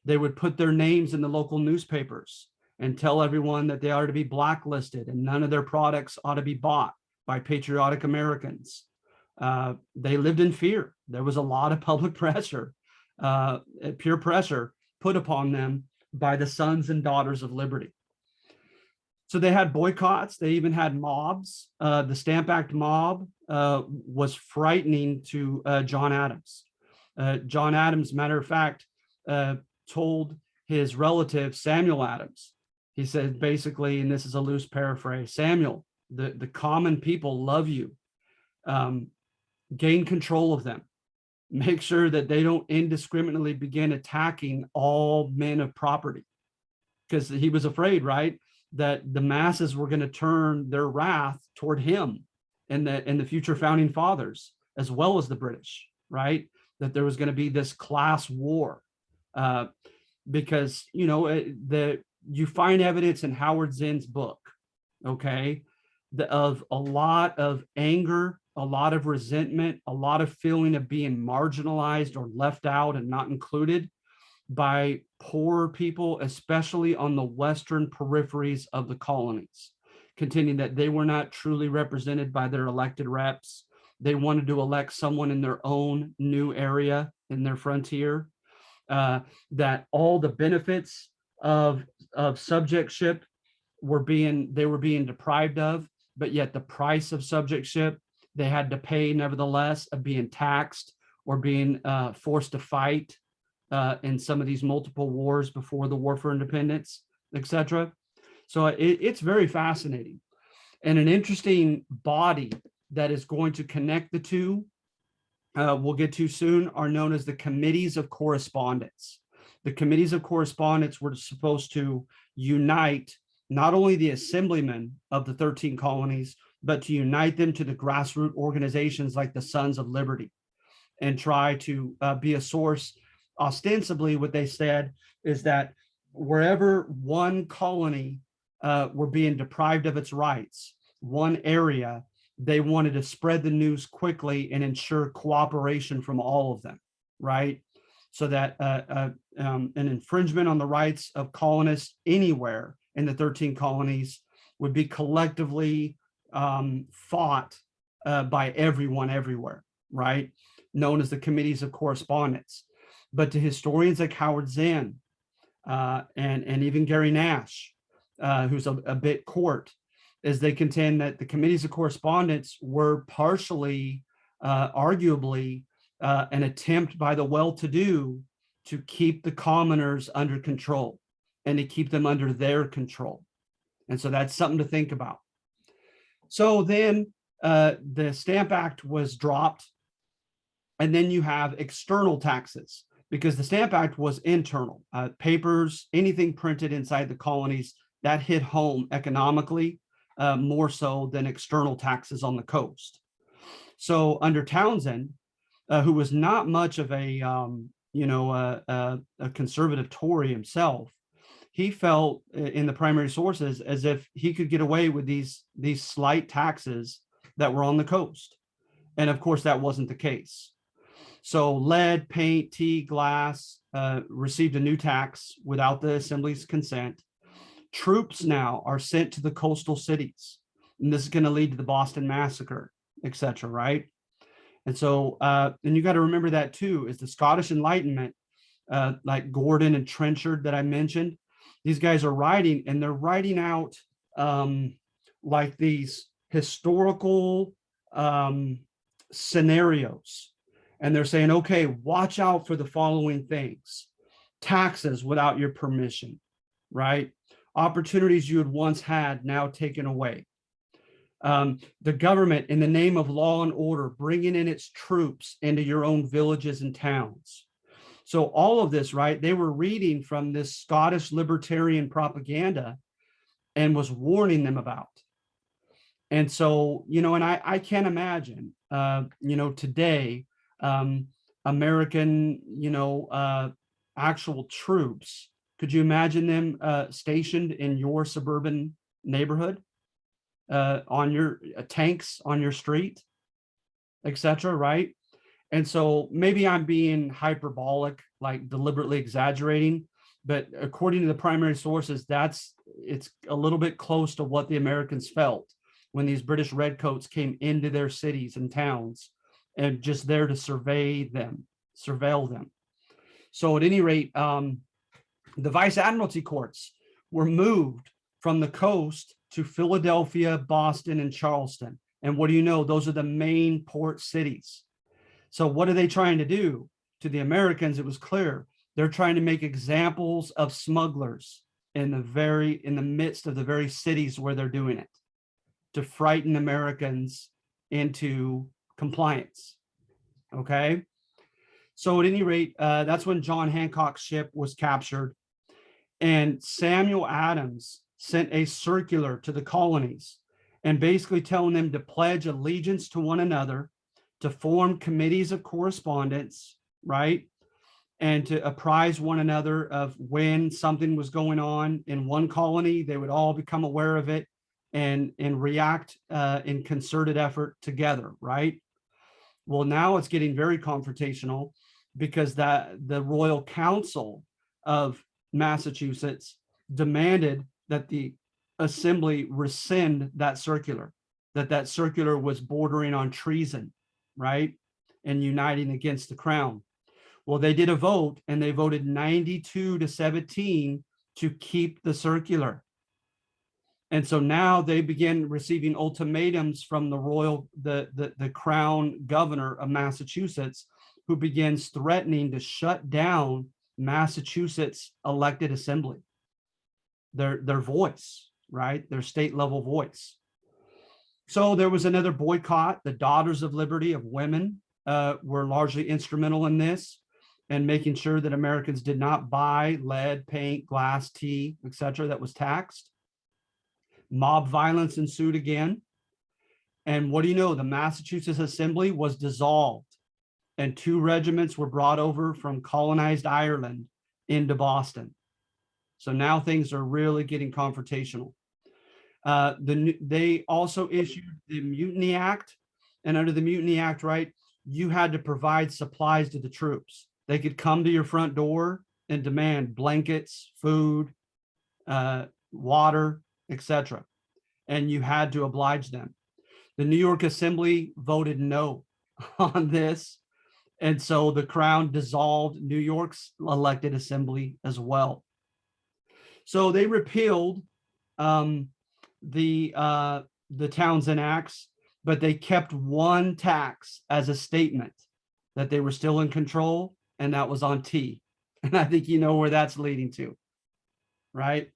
They would put their names in the local newspapers and tell everyone that they are to be blacklisted and none of their products ought to be bought by patriotic Americans. They lived in fear. There was a lot of public pressure, peer pressure put upon them by the Sons and Daughters of Liberty. So they had boycotts. They even had mobs. The Stamp Act mob was frightening to John Adams. John Adams, matter of fact, told his relative, Samuel Adams, he said basically, and this is a loose paraphrase, Samuel, the common people love you. Gain control of them. make sure that they don't indiscriminately begin attacking all men of property, because he was afraid, right, that the masses were going to turn their wrath toward him and the future founding fathers, as well as the British, right? That there was going to be this class war, because you find evidence in Howard Zinn's book, okay, of a lot of anger, a lot of resentment, a lot of feeling of being marginalized or left out and not included by poor people, especially on the western peripheries of the colonies, contending that they were not truly represented by their elected reps. They wanted to elect someone in their own new area in their frontier, that all the benefits of subjectship were being deprived of, but yet the price of subjectship they had to pay nevertheless, of being taxed or being forced to fight in some of these multiple wars before the War for Independence, etc. So it's very fascinating, and an interesting body that is going to connect the two, we'll get to soon, are known as the Committees of Correspondence. The Committees of Correspondence were supposed to unite not only the assemblymen of the 13 colonies, but to unite them to the grassroots organizations like the Sons of Liberty, and try to be a source. Ostensibly, what they said is that wherever one colony were being deprived of its rights, one area, they wanted to spread the news quickly and ensure cooperation from all of them, right? So that an infringement on the rights of colonists anywhere in the 13 colonies would be collectively fought by everyone everywhere, right? Known as the Committees of Correspondence. But to historians like Howard Zinn and even Gary Nash, who's a bit court, as they contend that the Committees of Correspondence were partially, arguably, an attempt by the well-to-do to keep the commoners under control and to keep them under their control. And so that's something to think about. So then the Stamp Act was dropped, and then you have external taxes, because the Stamp Act was internal. Papers, anything printed inside the colonies, that hit home economically more so than external taxes on the coast. So under Townsend, who was not much of a conservative Tory himself, he felt in the primary sources as if he could get away with these slight taxes that were on the coast. And of course, that wasn't the case. So lead, paint, tea, glass received a new tax without the Assembly's consent. Troops now are sent to the coastal cities, and this is going to lead to the Boston Massacre, etc. Right? And so, and you got to remember that too, is the Scottish Enlightenment, like Gordon and Trenchard that I mentioned. These guys are writing, and they're writing out like these historical scenarios. And they're saying, okay, watch out for the following things: taxes without your permission, right? Opportunities you had once had now taken away. The government, in the name of law and order, bringing in its troops into your own villages and towns. So all of this, right, they were reading from this Scottish libertarian propaganda and was warning them about. And so, and I can't imagine, today, American, actual troops. Could you imagine them stationed in your suburban neighborhood, on your tanks on your street, etc., right? And so maybe I'm being hyperbolic, like deliberately exaggerating, but according to the primary sources, it's a little bit close to what the Americans felt when these British redcoats came into their cities and towns and just there to surveil them. So at any rate, the Vice Admiralty courts were moved from the coast to Philadelphia, Boston, and Charleston. And what do you know? Those are the main port cities. So what are they trying to do? To the Americans, it was clear. They're trying to make examples of smugglers in the midst of the very cities where they're doing it, to frighten Americans into compliance. Okay. So at any rate, that's when John Hancock's ship was captured. And Samuel Adams sent a circular to the colonies and basically telling them to pledge allegiance to one another, to form committees of correspondence, right? And to apprise one another of when something was going on in one colony. They would all become aware of it and react in concerted effort together, right? Well, now it's getting very confrontational because the Royal Council of Massachusetts demanded that the assembly rescind that circular, that circular was bordering on treason, right? And uniting against the crown. Well, they did a vote and they voted 92-17 to keep the circular. And so now they begin receiving ultimatums from the crown governor of Massachusetts, who begins threatening to shut down Massachusetts elected assembly, their voice, right? Their state level voice. So there was another boycott. The Daughters of Liberty of women were largely instrumental in this and making sure that Americans did not buy lead, paint, glass, tea, etc. that was taxed. Mob violence ensued again. And what do you know? The Massachusetts Assembly was dissolved and 2 regiments were brought over from colonized Ireland into Boston. So now things are really getting confrontational. They also issued the Mutiny Act. And under the Mutiny Act, right, you had to provide supplies to the troops. They could come to your front door and demand blankets, food, water, etc. And you had to oblige them. The New York Assembly voted no on this. And so the crown dissolved New York's elected assembly as well. So they repealed the Townshend Acts, but they kept one tax as a statement that they were still in control, and that was on tea. And I think you know where that's leading to, right?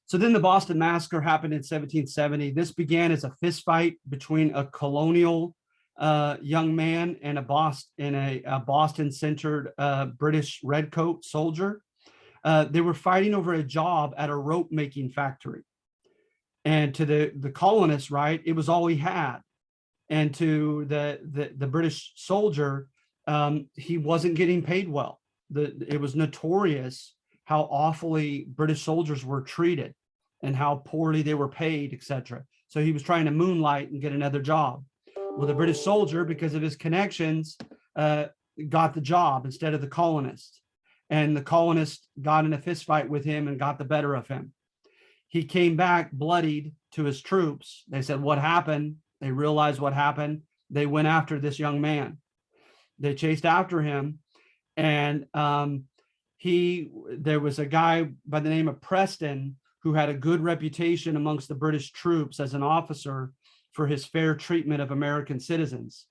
So then the Boston Massacre happened in 1770. This began as a fistfight between a colonial young man and a Boston-centered British redcoat soldier. They were fighting over a job at a rope making factory. And to the colonists, right, it was all he had. And to the British soldier, he wasn't getting paid well. It was notorious how awfully British soldiers were treated and how poorly they were paid, etc. So he was trying to moonlight and get another job. Well, the British soldier, because of his connections, got the job instead of the colonists. And the colonists got in a fist fight with him and got the better of him. He came back bloodied to his troops. They said, what happened? They realized what happened. They went after this young man. They chased after him. And there was a guy by the name of Preston who had a good reputation amongst the British troops as an officer for his fair treatment of American citizens.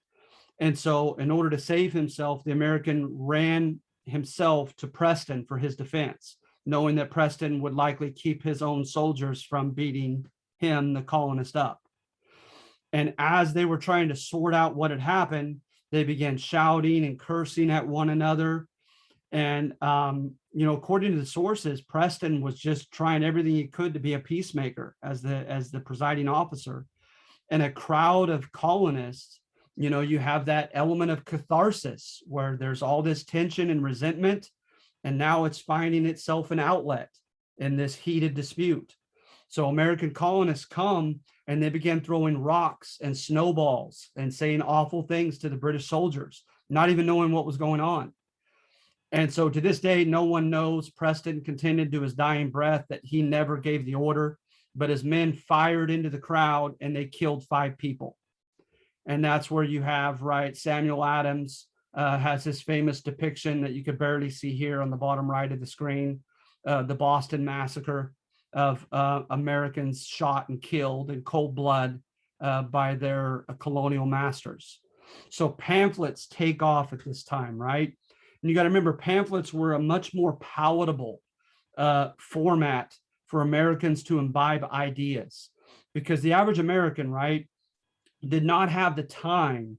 And so in order to save himself, the American ran himself to Preston for his defense, knowing that Preston would likely keep his own soldiers from beating him, the colonist, up. And as they were trying to sort out what had happened, they began shouting and cursing at one another. And, according to the sources, Preston was just trying everything he could to be a peacemaker as the presiding officer. And a crowd of colonists, you have that element of catharsis where there's all this tension and resentment, and now it's finding itself an outlet in this heated dispute. So American colonists come and they began throwing rocks and snowballs and saying awful things to the British soldiers, not even knowing what was going on. And so to this day, no one knows. Preston contended to his dying breath that he never gave the order, but his men fired into the crowd and they killed 5 people. And that's where you have, right, Samuel Adams has his famous depiction that you could barely see here on the bottom right of the screen, the Boston Massacre of Americans shot and killed in cold blood by their colonial masters. So pamphlets take off at this time, right? And you got to remember, pamphlets were a much more palatable format for Americans to imbibe ideas, because the average American, right, did not have the time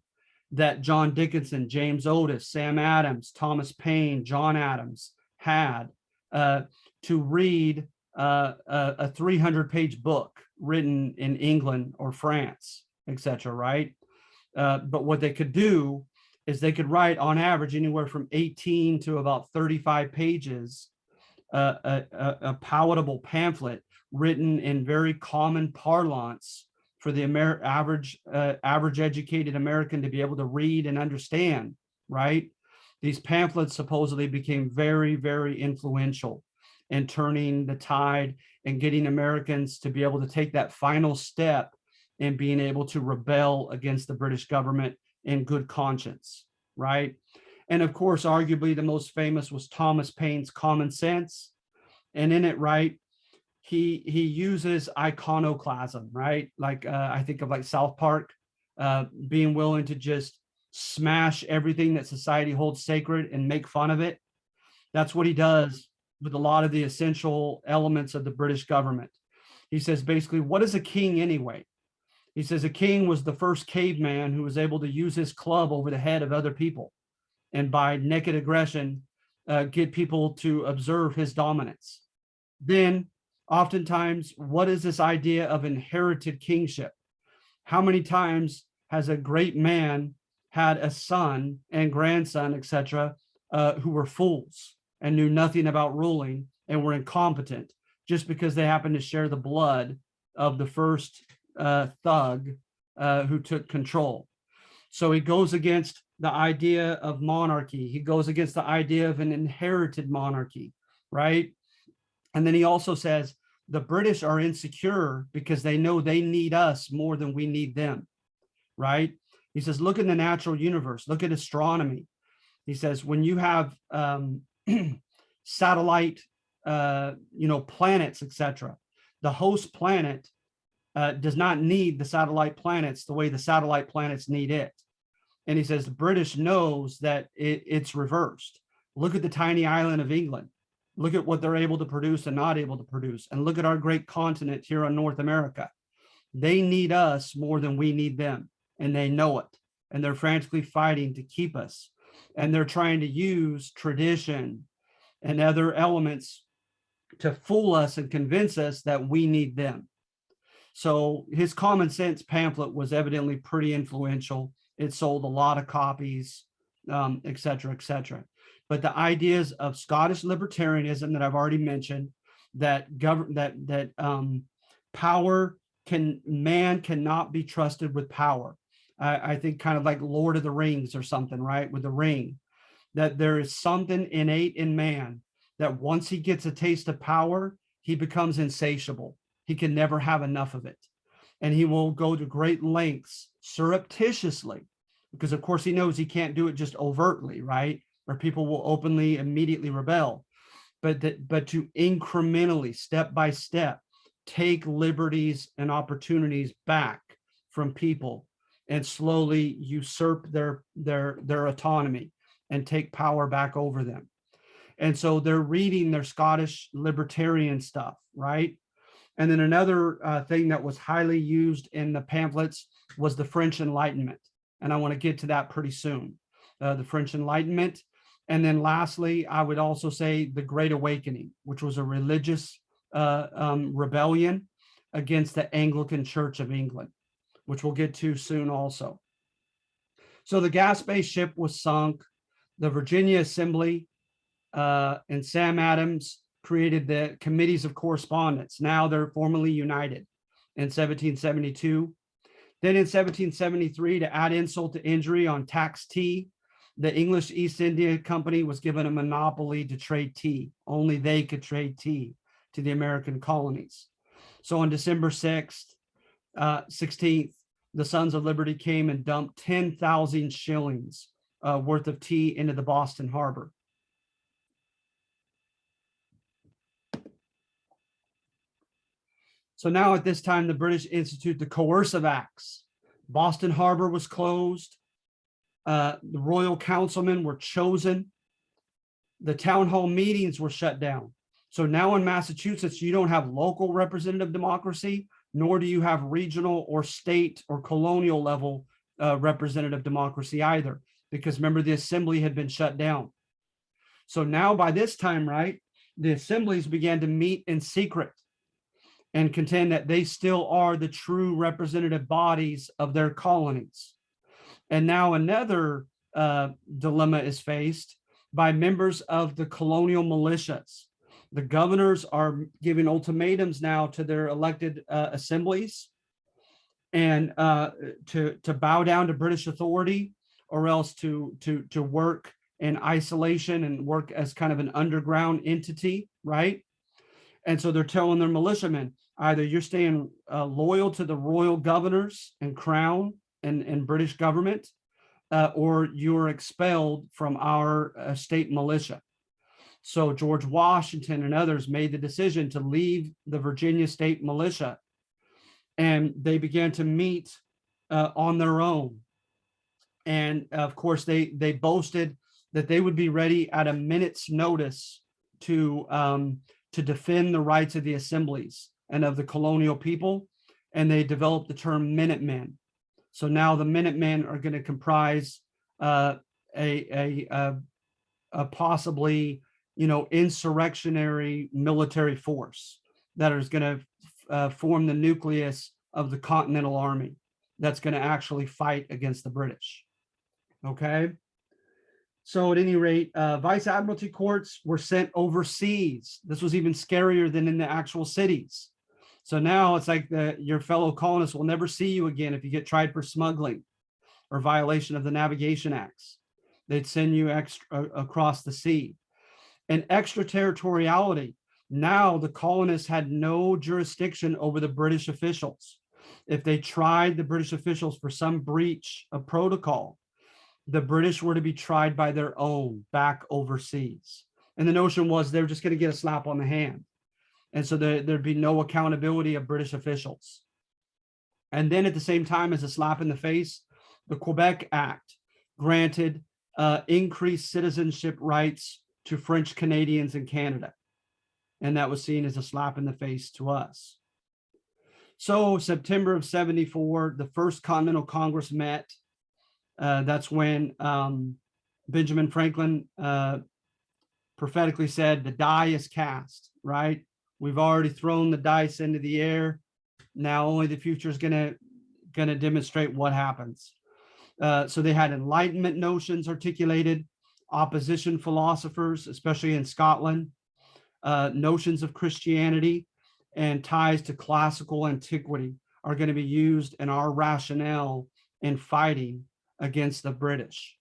that John Dickinson, James Otis, Sam Adams, Thomas Paine, John Adams had to read a 300-page book written in England or France, etc. Right? But what they could do is they could write on average anywhere from 18 to about 35 pages, a palatable pamphlet written in very common parlance for the average educated American to be able to read and understand, right? These pamphlets supposedly became very, very influential in turning the tide and getting Americans to be able to take that final step in being able to rebel against the British government in good conscience, right? And of course, arguably the most famous was Thomas Paine's Common Sense. And in it, right, he uses iconoclasm, right? Like I think of like South Park, being willing to just smash everything that society holds sacred and make fun of it. That's what he does with a lot of the essential elements of the British government. He says basically, what is a king anyway? He says a king was the first caveman who was able to use his club over the head of other people, and by naked aggression, get people to observe his dominance. Then, oftentimes, what is this idea of inherited kingship? How many times has a great man had a son and grandson, etc., who were fools and knew nothing about ruling and were incompetent just because they happened to share the blood of the first thug who took control? So he goes against the idea of monarchy. He goes against the idea of an inherited monarchy, right? And then he also says the British are insecure because they know they need us more than we need them, right? He says, look in the natural universe, look at astronomy. He says, when you have satellite, planets, etc., the host planet does not need the satellite planets the way the satellite planets need it. And he says the British knows that it's reversed. Look at the tiny island of England. Look at what they're able to produce and not able to produce. And look at our great continent here on North America. They need us more than we need them. And they know it. And they're frantically fighting to keep us. And they're trying to use tradition and other elements to fool us and convince us that we need them. So his Common Sense pamphlet was evidently pretty influential. It sold a lot of copies, et cetera, et cetera. But the ideas of Scottish libertarianism that I've already mentioned, that man cannot be trusted with power. I think kind of like Lord of the Rings or something, right? With the ring, that there is something innate in man that once he gets a taste of power, he becomes insatiable. He can never have enough of it. And he will go to great lengths surreptitiously, because of course he knows he can't do it just overtly, right? Or people will openly, immediately rebel. But to incrementally, step by step, take liberties and opportunities back from people and slowly usurp their autonomy and take power back over them. And so they're reading their Scottish libertarian stuff, right? And then another thing that was highly used in the pamphlets was the French Enlightenment. And I want to get to that pretty soon, the French Enlightenment. And then lastly, I would also say the Great Awakening, which was a religious rebellion against the Anglican Church of England, which we'll get to soon also. So the gas-based ship was sunk. The Virginia Assembly and Sam Adams created the Committees of Correspondence. Now they're formally united in 1772. Then in 1773, to add insult to injury on tax tea, the English East India Company was given a monopoly to trade tea. Only they could trade tea to the American colonies. So on December 6th, 16th, the Sons of Liberty came and dumped 10,000 shillings worth of tea into the Boston Harbor. So now at this time, the British institute the coercive acts. Boston Harbor was closed. The royal councilmen were chosen. The town hall meetings were shut down. So now in Massachusetts, you don't have local representative democracy, nor do you have regional or state or colonial level representative democracy either, because remember, the assembly had been shut down. So now by this time, right, the assemblies began to meet in secret and contend that they still are the true representative bodies of their colonies. And now another dilemma is faced by members of the colonial militias. The governors are giving ultimatums now to their elected assemblies and to bow down to British authority, or else to work in isolation and work as kind of an underground entity, right? And so they're telling their militiamen, either you're staying loyal to the royal governors and crown and British government, or you're expelled from our state militia. So George Washington and others made the decision to leave the Virginia state militia, and they began to meet on their own. And of course, they boasted that they would be ready at a minute's notice to defend the rights of the assemblies and of the colonial people. And they developed the term Minutemen. So now the Minutemen are going to comprise a possibly, insurrectionary military force that is going to form the nucleus of the Continental Army that's going to actually fight against the British. Okay. So at any rate, vice admiralty courts were sent overseas. This was even scarier than in the actual cities. So now it's like your fellow colonists will never see you again if you get tried for smuggling or violation of the Navigation Acts. They'd send you across the sea. And extraterritoriality. Now the colonists had no jurisdiction over the British officials. If they tried the British officials for some breach of protocol, the British were to be tried by their own back overseas. And the notion was they were just going to get a slap on the hand. And so there'd be no accountability of British officials. And then at the same time as a slap in the face, the Quebec Act granted increased citizenship rights to French Canadians in Canada. And that was seen as a slap in the face to us. So September of 74, the First Continental Congress met. That's when Benjamin Franklin prophetically said, the die is cast, right? We've already thrown the dice into the air. Now only the future is gonna demonstrate what happens. So they had Enlightenment notions articulated, opposition philosophers, especially in Scotland, notions of Christianity and ties to classical antiquity are going to be used in our rationale in fighting against the British.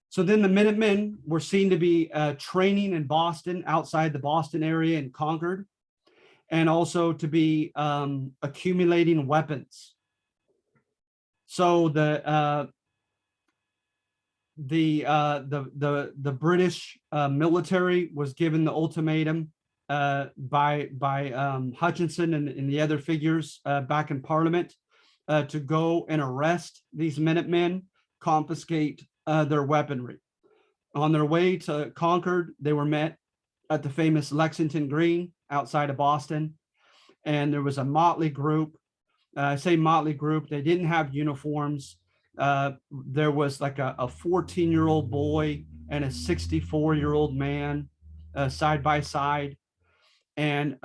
So then the Minutemen were seen to be training in Boston, outside the Boston area in Concord, and also to be accumulating weapons. So the British military was given the ultimatum by Hutchinson and the other figures back in Parliament to go and arrest these Minutemen, confiscate their weaponry. On their way to Concord, they were met at the famous Lexington Green outside of Boston, and there was a motley group. I say motley group, they didn't have uniforms. There was like a 14-year-old boy and a 64-year-old man side by side. And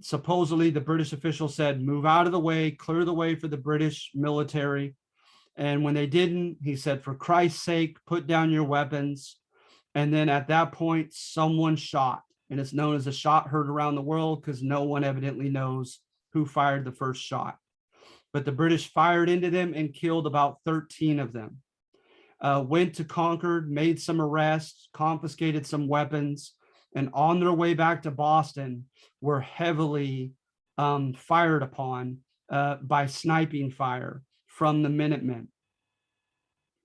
supposedly the British official said, move out of the way, clear the way for the British military. And when they didn't, he said, for Christ's sake, put down your weapons. And then at that point, someone shot. And it's known as a shot heard around the world because no one evidently knows who fired the first shot. But the British fired into them and killed about 13 of them. Went to Concord, made some arrests, confiscated some weapons, and on their way back to Boston were heavily fired upon by sniping fire from the Minutemen.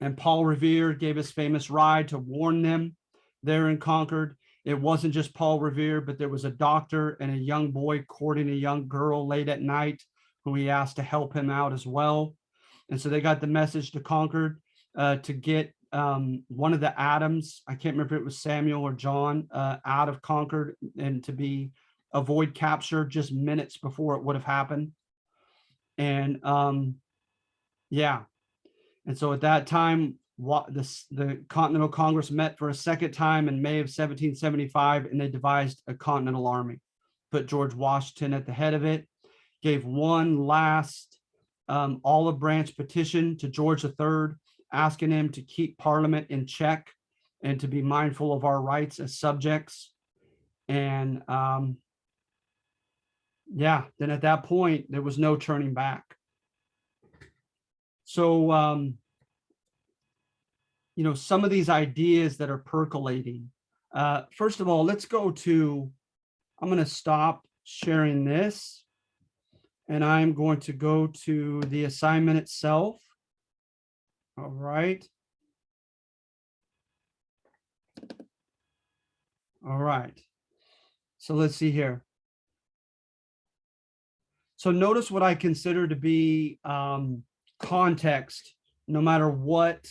And Paul Revere gave his famous ride to warn them there in Concord. It wasn't just Paul Revere, but there was a doctor and a young boy courting a young girl late at night who he asked to help him out as well. And so they got the message to Concord to get one of the Adams, I can't remember if it was Samuel or John, out of Concord and to avoid capture just minutes before it would have happened. And yeah, and so at that time, the Continental Congress met for a second time in May of 1775, and they devised a Continental Army, put George Washington at the head of it, gave one last olive branch petition to George III, asking him to keep Parliament in check and to be mindful of our rights as subjects. And yeah, then at that point, there was no turning back. So, you know, some of these ideas that are percolating. First of all, let's go to, I'm going to stop sharing this, and I'm going to go to the assignment itself. All right. All right. So let's see here. So notice what I consider to be context, no matter what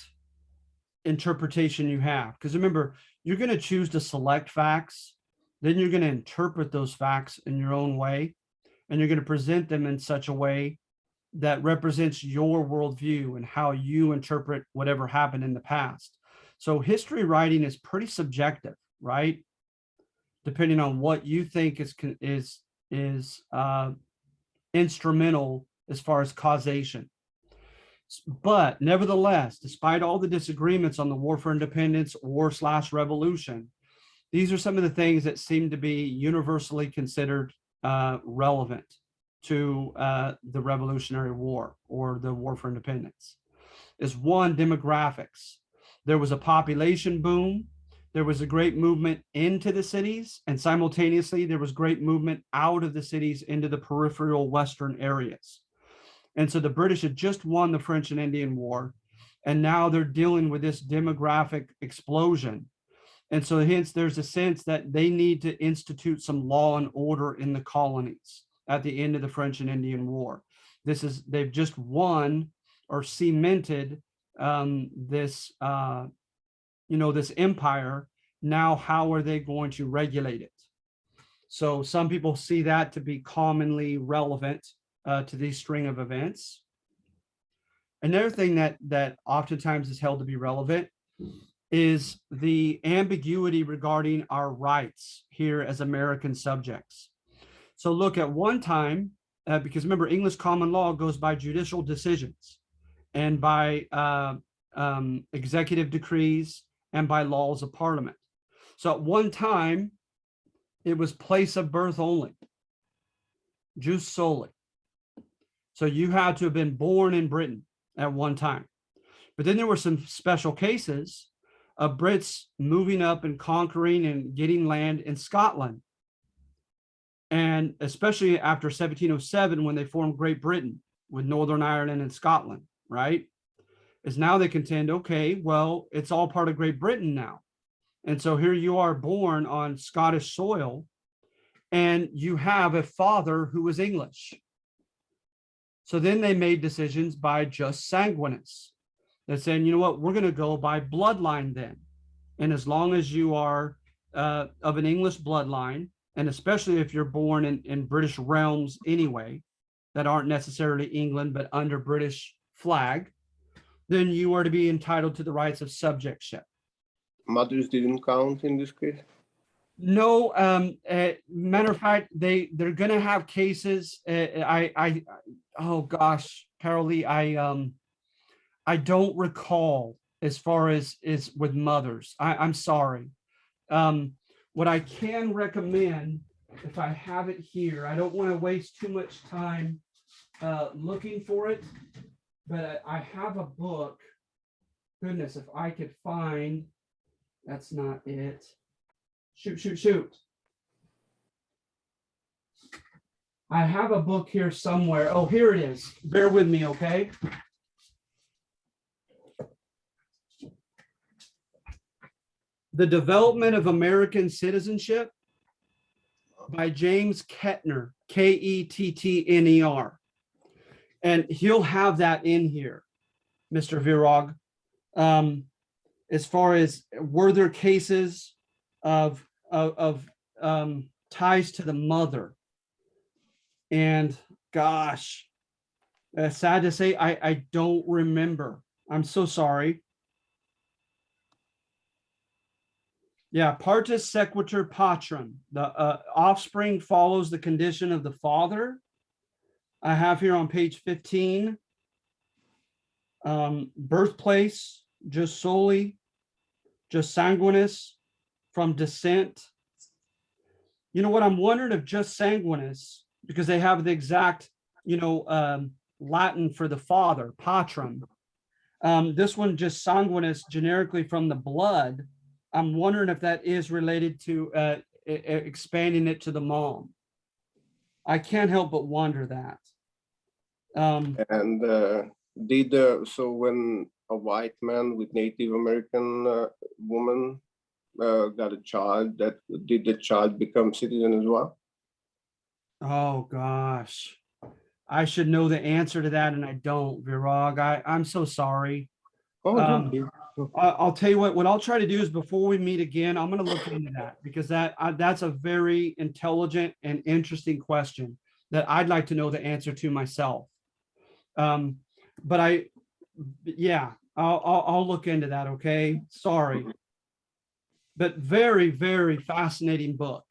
interpretation you have. Because remember, you're going to choose to select facts, then you're going to interpret those facts in your own way, and you're going to present them in such a way that represents your worldview and how you interpret whatever happened in the past. So history writing is pretty subjective, right? Depending on what you think is instrumental as far as causation. But nevertheless, despite all the disagreements on the War for Independence, war/revolution, these are some of the things that seem to be universally considered relevant to the Revolutionary War or the War for Independence. Is one, demographics. There was a population boom. There was a great movement into the cities, and simultaneously there was great movement out of the cities into the peripheral western areas. And so the British had just won the French and Indian War, and now they're dealing with this demographic explosion. And so hence there's a sense that they need to institute some law and order in the colonies at the end of the French and Indian War. They've just won or cemented this this empire. Now, how are they going to regulate it? So some people see that to be commonly relevant to these string of events. Another thing that oftentimes is held to be relevant is the ambiguity regarding our rights here as American subjects. So look, at one time, because remember, English common law goes by judicial decisions and by executive decrees and by laws of Parliament. So at one time, it was place of birth only, jus soli. So you had to have been born in Britain at one time. But then there were some special cases of Brits moving up and conquering and getting land in Scotland. And especially after 1707, when they formed Great Britain with Northern Ireland and Scotland, right? Is now they contend, okay, well, it's all part of Great Britain now. And so here you are born on Scottish soil, and you have a father who was English. So then they made decisions by jus sanguinis. They're saying, you know what, we're going to go by bloodline then. And as long as you are of an English bloodline, and especially if you're born in British realms anyway, that aren't necessarily England, but under British flag, then you are to be entitled to the rights of subjectship. Mothers didn't count in this case? No, matter of fact, they're going to have cases. Oh gosh, Carolee, I don't recall as far as is with mothers. I'm sorry. What I can recommend, if I have it here, I don't want to waste too much time looking for it, but I have a book. Goodness, if I could find, that's not it. Shoot. I have a book here somewhere. Oh, here it is. Bear with me, okay? The Development of American Citizenship by James Kettner, Kettner. And he'll have that in here, Mr. Virag. As far as were there cases of ties to the mother? And gosh, Sad to say, I don't remember. I'm so sorry. Yeah, partus sequitur patrum. The offspring follows the condition of the father. I have here on page 15. Birthplace, just solely, just sanguinis, from descent. You know what? I'm wondering if just sanguinis, because they have the exact, Latin for the father, patrum. This one just sanguinis, generically from the blood. I'm wondering if that is related to expanding it to the mom. I can't help but wonder that. And so when a white man with Native American woman got a child, did the child become citizen as well? Oh gosh, I should know the answer to that, and I don't, Virag. I'm so sorry. Oh, don't be. I'll tell you what I'll try to do is before we meet again, I'm going to look into that, because that's a very intelligent and interesting question that I'd like to know the answer to myself. But yeah, I'll look into that. Okay. Sorry. But very, very fascinating book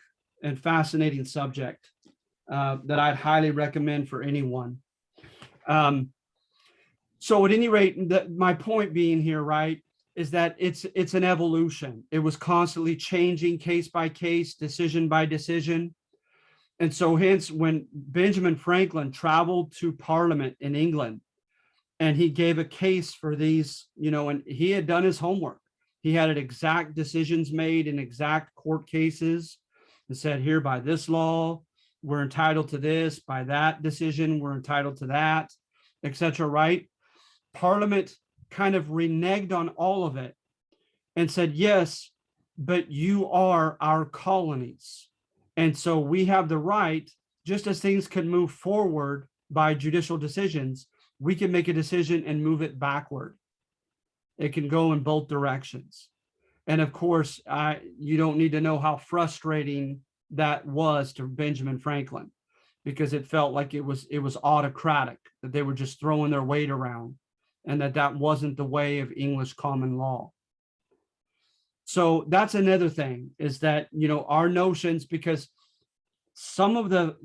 and fascinating subject that I'd highly recommend for anyone. So at any rate, my point being here, right, is that it's an evolution. It was constantly changing case by case, decision by decision. And so hence, when Benjamin Franklin traveled to Parliament in England and he gave a case for these, and he had done his homework. He had exact decisions made in exact court cases and said, here, by this law, we're entitled to this, by that decision, we're entitled to that, etc. Right? Parliament kind of reneged on all of it and said, yes, but you are our colonies. And so we have the right, just as things can move forward by judicial decisions, we can make a decision and move it backward. It can go in both directions. And of course, you don't need to know how frustrating that was to Benjamin Franklin, because it felt like it was autocratic, that they were just throwing their weight around, and that wasn't the way of English common law. So that's another thing, is that, our notions, because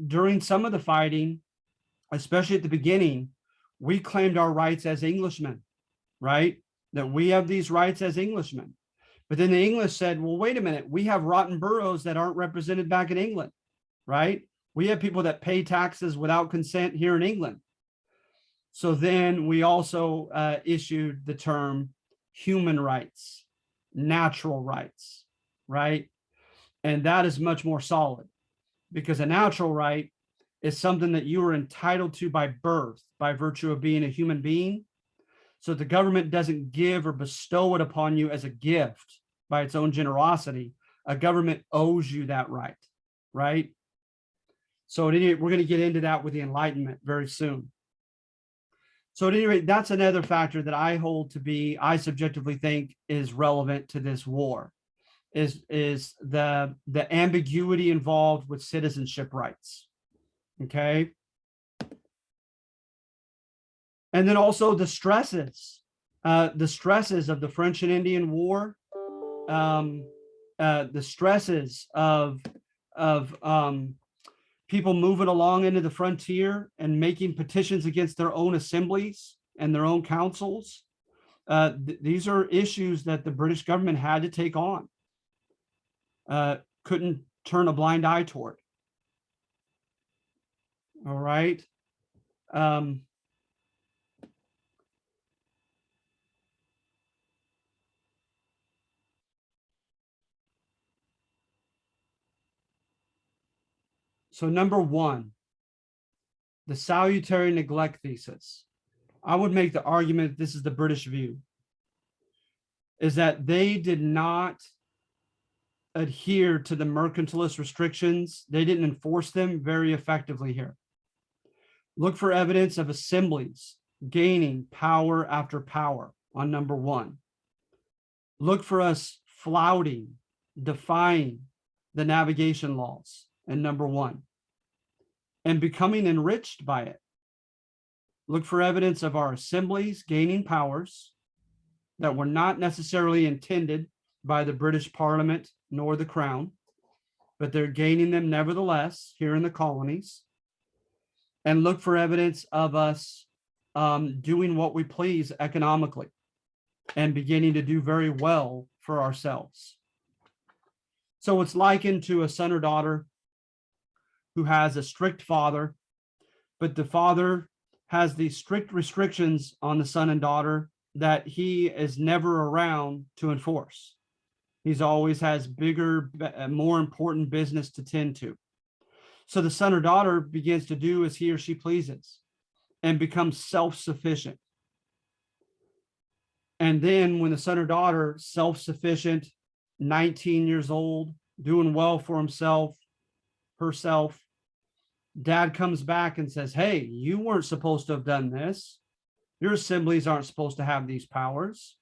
during some of the fighting, especially at the beginning, we claimed our rights as Englishmen, right? That we have these rights as Englishmen. But then the English said, well, wait a minute, we have rotten boroughs that aren't represented back in England, right? We have people that pay taxes without consent here in England. So then we also issued the term human rights, natural rights, right? And that is much more solid, because a natural right is something that you are entitled to by birth, by virtue of being a human being. So the government doesn't give or bestow it upon you as a gift by its own generosity. A government owes you that right, right? So at any rate, we're going to get into that with the Enlightenment very soon. So at any rate, that's another factor that I hold to be, I subjectively think is relevant to this war, is the ambiguity involved with citizenship rights. Okay. And then also the stresses of the French and Indian War, the stresses of people moving along into the frontier and making petitions against their own assemblies and their own councils. These are issues that the British government had to take on. Couldn't turn a blind eye toward. All right. So number one, the salutary neglect thesis. I would make the argument, this is the British view, is that they did not adhere to the mercantilist restrictions. They didn't enforce them very effectively here. Look for evidence of assemblies gaining power after power on number one. Look for us flouting, defying the navigation laws, and number one, and becoming enriched by it. Look for evidence of our assemblies gaining powers that were not necessarily intended by the British Parliament nor the Crown, but they're gaining them nevertheless here in the colonies. And look for evidence of us doing what we please economically and beginning to do very well for ourselves. So it's likened to a son or daughter who has a strict father, but the father has these strict restrictions on the son and daughter that he is never around to enforce. He's always has bigger, more important business to tend to. So the son or daughter begins to do as he or she pleases and becomes self-sufficient. And then when the son or daughter, self-sufficient, 19 years old, doing well for himself, herself, dad comes back and says, hey, you weren't supposed to have done this. Your assemblies aren't supposed to have these powers.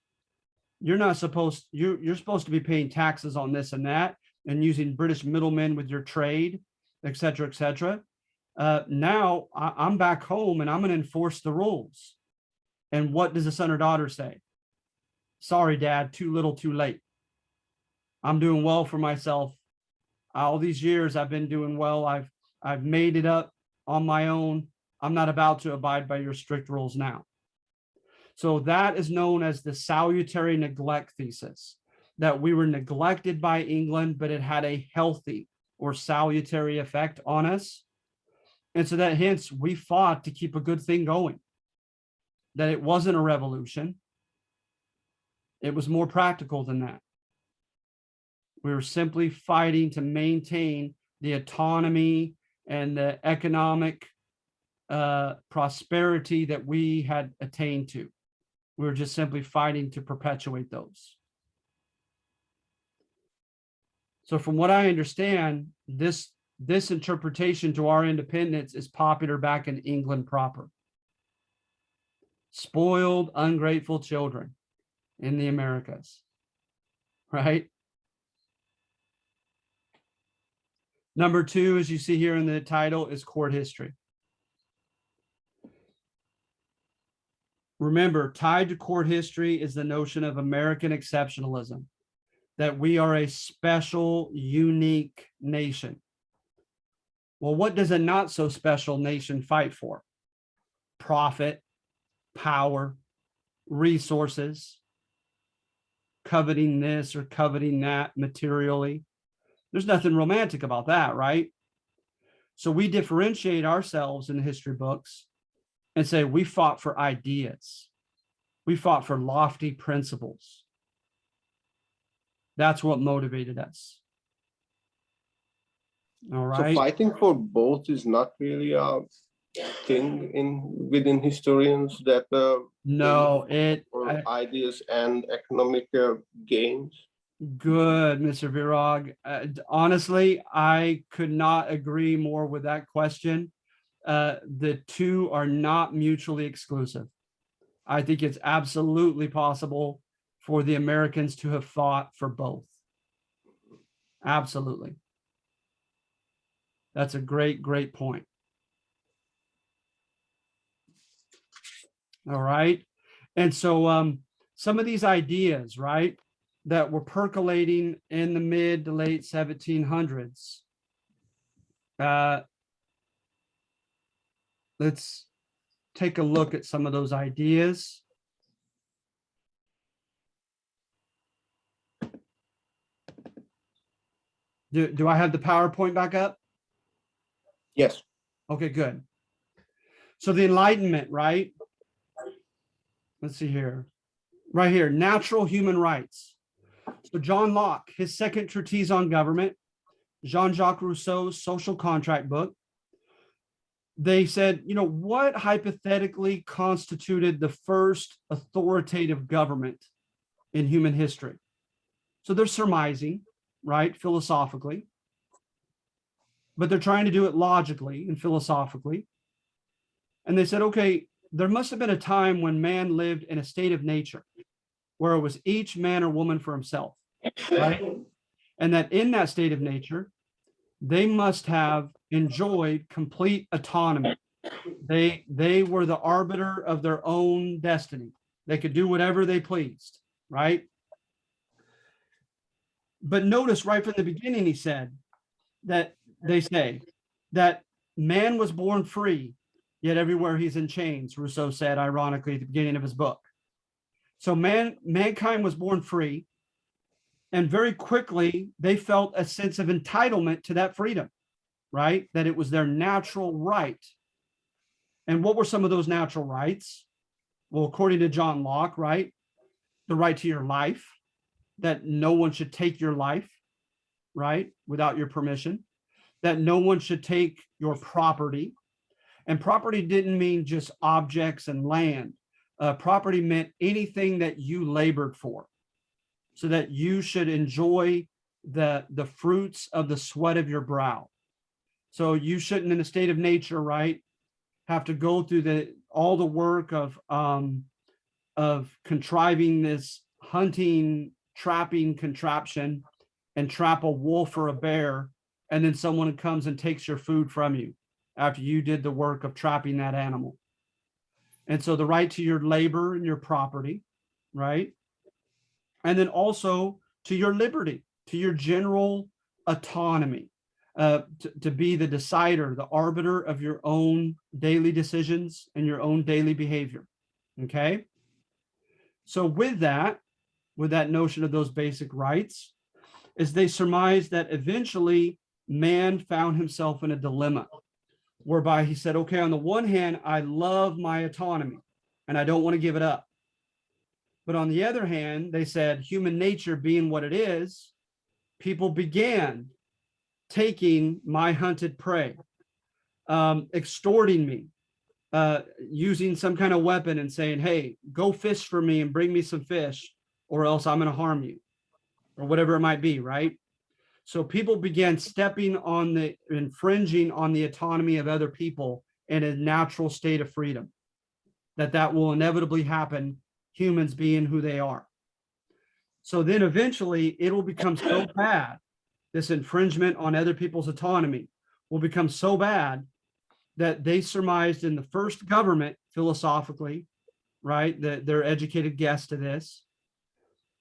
You're not supposed, you're supposed to be paying taxes on this and that and using British middlemen with your trade, et cetera, et cetera. Now I'm back home and I'm going to enforce the rules. And what does the son or daughter say? Sorry, dad, too little, too late. I'm doing well for myself. All these years I've been doing well. I've made it up on my own. I'm not about to abide by your strict rules now. So that is known as the salutary neglect thesis, that we were neglected by England, but it had a healthy or salutary effect on us. And so that hence we fought to keep a good thing going, that it wasn't a revolution. It was more practical than that. We were simply fighting to maintain the autonomy and the economic prosperity that we had attained to. We were just simply fighting to perpetuate those. So from what I understand, this interpretation to our independence is popular back in England proper. Spoiled, ungrateful children in the Americas, right? Number two, as you see here in the title, is court history. Remember, tied to court history is the notion of American exceptionalism, that we are a special, unique nation. Well, what does a not so special nation fight for? Profit, power, resources, coveting this or coveting that materially. There's nothing romantic about that, right? So we differentiate ourselves in the history books and say we fought for ideas. We fought for lofty principles. That's what motivated us. All right. So fighting for both is not really a thing within historians that no, ideas and economic gains. Good, Mr. Virag. Honestly, I could not agree more with that question. The two are not mutually exclusive. I think it's absolutely possible for the Americans to have fought for both. Absolutely. That's a great, great point. All right. And so some of these ideas, right, that were percolating in the mid to late 1700s. Let's take a look at some of those ideas. Do I have the PowerPoint back up? Yes. Okay, good. So the Enlightenment, right? Let's see here. Right here, natural human rights. So John Locke, his second treatise on government, Jean-Jacques Rousseau's social contract book, they said, you know, what hypothetically constituted the first authoritative government in human history? So they're surmising, right, philosophically, but they're trying to do it logically and philosophically. And they said, okay, there must have been a time when man lived in a state of nature where it was each man or woman for himself, right? And that in that state of nature, they must have enjoyed complete autonomy. They were the arbiter of their own destiny. They could do whatever they pleased, right? But notice right from the beginning, he said that they say that man was born free, yet everywhere he's in chains, Rousseau said, ironically, at the beginning of his book. So mankind was born free, and very quickly they felt a sense of entitlement to that freedom, right? That it was their natural right. And what were some of those natural rights? Well, according to John Locke, right? The right to your life, that no one should take your life, right? Without your permission, that no one should take your property. And property didn't mean just objects and land. Property meant anything that you labored for, so that you should enjoy the fruits of the sweat of your brow. So you shouldn't, in a state of nature, right, have to go through all the work of contriving this hunting, trapping contraption and trap a wolf or a bear, and then someone comes and takes your food from you after you did the work of trapping that animal. And so the right to your labor and your property, right? And then also to your liberty, to your general autonomy, to be the decider, the arbiter of your own daily decisions and your own daily behavior. Okay. So with that notion of those basic rights, is they surmised that eventually man found himself in a dilemma whereby he said, okay, on the one hand, I love my autonomy and I don't want to give it up. But on the other hand, they said, human nature being what it is, people began taking my hunted prey, extorting me, using some kind of weapon and saying, hey, go fish for me and bring me some fish, or else I'm going to harm you, or whatever it might be, right? So people began infringing on the autonomy of other people in a natural state of freedom. That will inevitably happen, humans being who they are. So then eventually it will become so bad, this infringement on other people's autonomy will become so bad that they surmised in the first government, philosophically, right, that they're educated guess to this,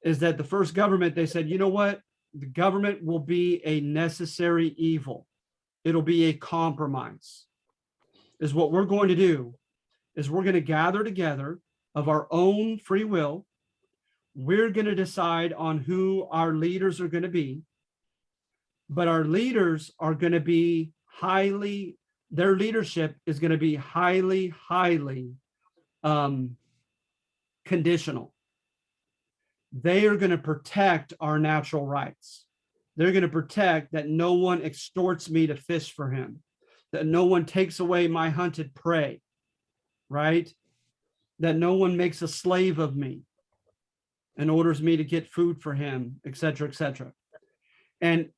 is that the first government, they said, you know what? The government will be a necessary evil. It'll be a compromise. Is what we're going to do is we're going to gather together of our own free will. We're going to decide on who our leaders are going to be, but our leaders are going to be their leadership is going to be highly conditional. They are going to protect our natural rights. They're going to protect that no one extorts me to fish for him, that no one takes away my hunted prey, right? That no one makes a slave of me and orders me to get food for him, et cetera, et cetera. And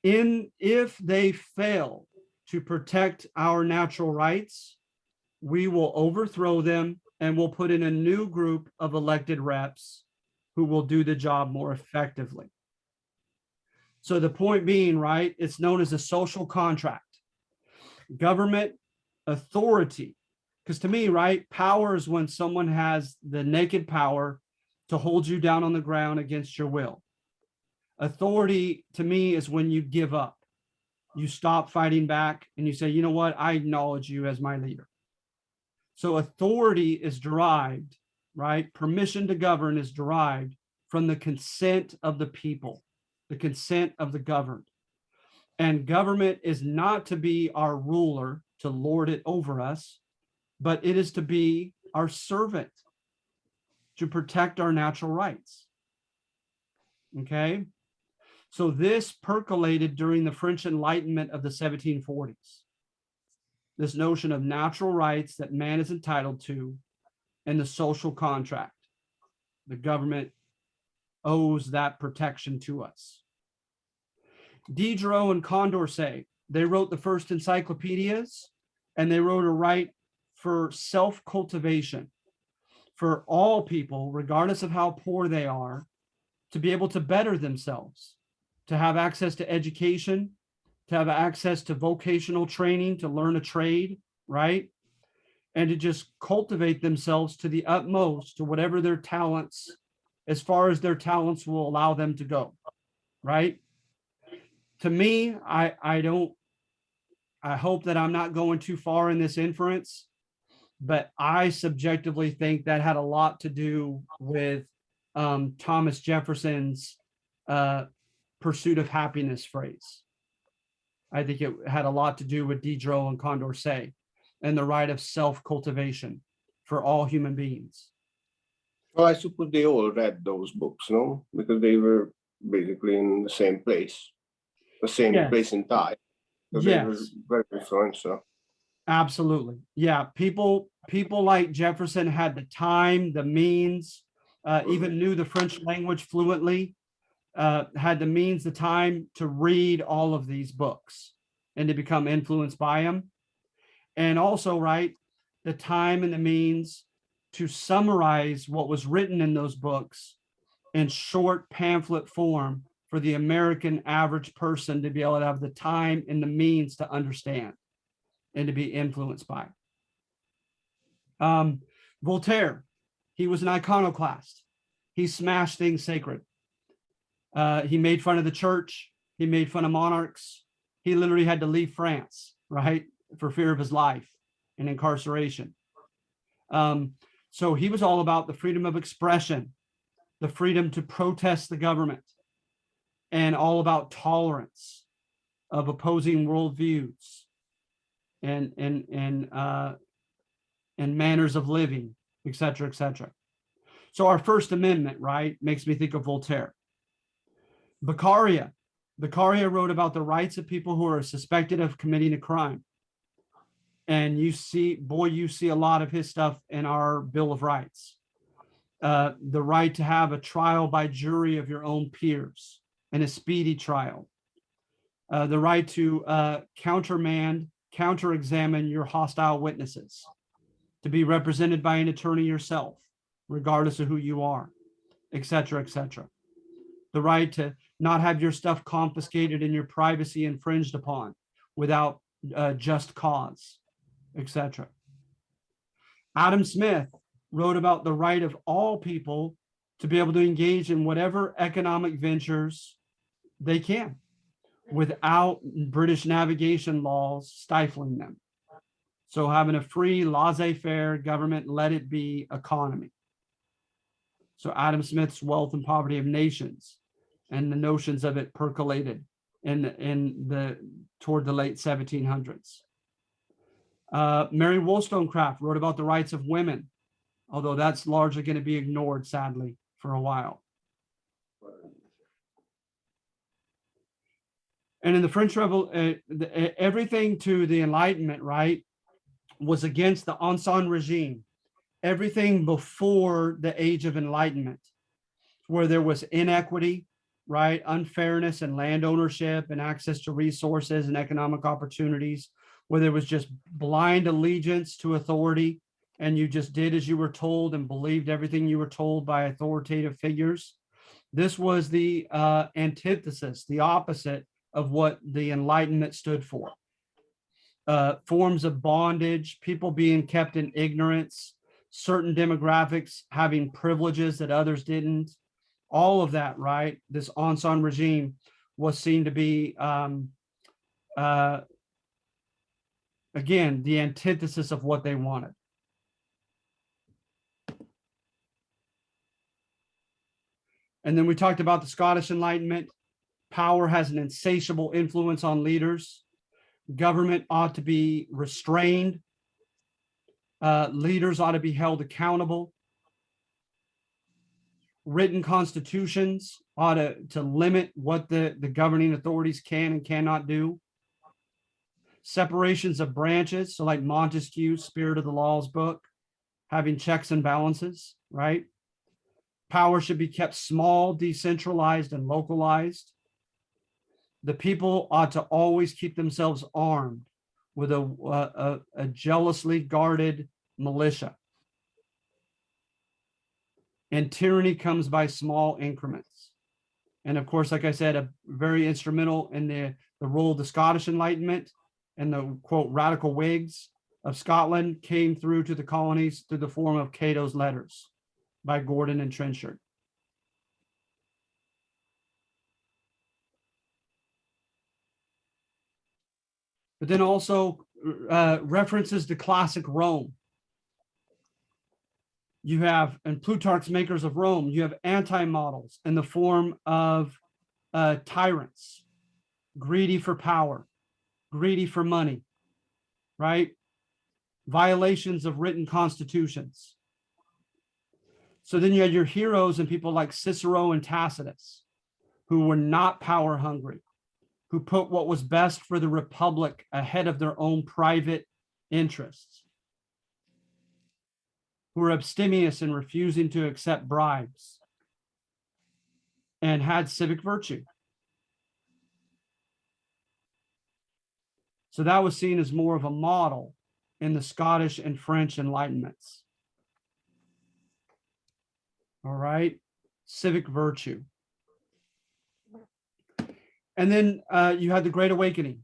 if they fail to protect our natural rights, we will overthrow them and we'll put in a new group of elected reps who will do the job more effectively. So the point being, right, it's known as a social contract. Government authority, because to me, right, power is when someone has the naked power to hold you down on the ground against your will. Authority to me is when you give up. You stop fighting back and you say, you know what, I acknowledge you as my leader. So authority is derived, right? Permission to govern is derived from the consent of the people, the consent of the governed. And government is not to be our ruler, to lord it over us, but it is to be our servant, to protect our natural rights. Okay? So this percolated during the French Enlightenment of the 1740s. This notion of natural rights that man is entitled to and the social contract. The government owes that protection to us. Diderot and Condorcet, they wrote the first encyclopedias, and they wrote a right for self-cultivation for all people, regardless of how poor they are, to be able to better themselves, to have access to education, to have access to vocational training, to learn a trade, right? and to just cultivate themselves to the utmost, to whatever their talents, as far as their talents will allow them to go, right? To me, I hope that I'm not going too far in this inference, but I subjectively think that had a lot to do with Thomas Jefferson's pursuit of happiness phrase. I think it had a lot to do with Diderot and Condorcet and the right of self-cultivation for all human beings. Well, I suppose they all read those books, no? Because they were basically in the same place Yes. in time. So they were Yes, very influential. absolutely. Yeah, people like Jefferson had the time, the means, even knew the French language fluently, had the means, the time to read all of these books and to become influenced by them. And also, right, the time and the means to summarize what was written in those books in short pamphlet form for the American average person to be able to have the time and the means to understand and to be influenced by. Voltaire, he was an iconoclast. He smashed things sacred. He made fun of the church. He made fun of monarchs. He literally had to leave France, right, for fear of his life and incarceration. So he was all about the freedom of expression, the freedom to protest the government, and all about tolerance of opposing worldviews and manners of living, et cetera, et cetera. So our First Amendment, right, makes me think of Voltaire. Beccaria wrote about the rights of people who are suspected of committing a crime. And you see a lot of his stuff in our Bill of Rights. The right to have a trial by jury of your own peers and a speedy trial. The right to counter-examine your hostile witnesses, to be represented by an attorney yourself, regardless of who you are, et cetera, et cetera. The right to not have your stuff confiscated and your privacy infringed upon without just cause, et cetera. Adam Smith wrote about the right of all people to be able to engage in whatever economic ventures they can without British navigation laws stifling them. So having a free, laissez-faire government, let it be economy. So Adam Smith's Wealth and Poverty of Nations and the notions of it percolated toward the late 1700s. Mary Wollstonecraft wrote about the rights of women, although that's largely going to be ignored, sadly, for a while. And in the French Revolution, everything to the Enlightenment, right, was against the Ancien regime. Everything before the Age of Enlightenment, where there was inequity, right, unfairness in land ownership and access to resources and economic opportunities, where there was just blind allegiance to authority, and you just did as you were told and believed everything you were told by authoritative figures. This was the antithesis, the opposite of what the Enlightenment stood for. Forms of bondage, people being kept in ignorance, certain demographics having privileges that others didn't, all of that, right? This Ancien regime was seen to be, again, the antithesis of what they wanted. And then we talked about the Scottish Enlightenment. Power has an insatiable influence on leaders. Government ought to be restrained. Leaders ought to be held accountable. Written constitutions ought to limit what the governing authorities can and cannot do. Separations of branches, so like Montesquieu's Spirit of the Laws book, having checks and balances, right? Power should be kept small, decentralized, and localized. The people ought to always keep themselves armed with a jealously guarded militia. And tyranny comes by small increments. And of course, like I said, a very instrumental in the role of the Scottish Enlightenment and the, quote, radical Whigs of Scotland came through to the colonies through the form of Cato's letters by Gordon and Trenchard. But then also references to classic Rome. You have, in Plutarch's Makers of Rome, you have anti-models in the form of tyrants, greedy for power, greedy for money, right? Violations of written constitutions. So then you had your heroes and people like Cicero and Tacitus, who were not power hungry, who put what was best for the republic ahead of their own private interests, who were abstemious and refusing to accept bribes, and had civic virtue. So that was seen as more of a model in the Scottish and French Enlightenments. All right, civic virtue. And then you had the Great Awakening,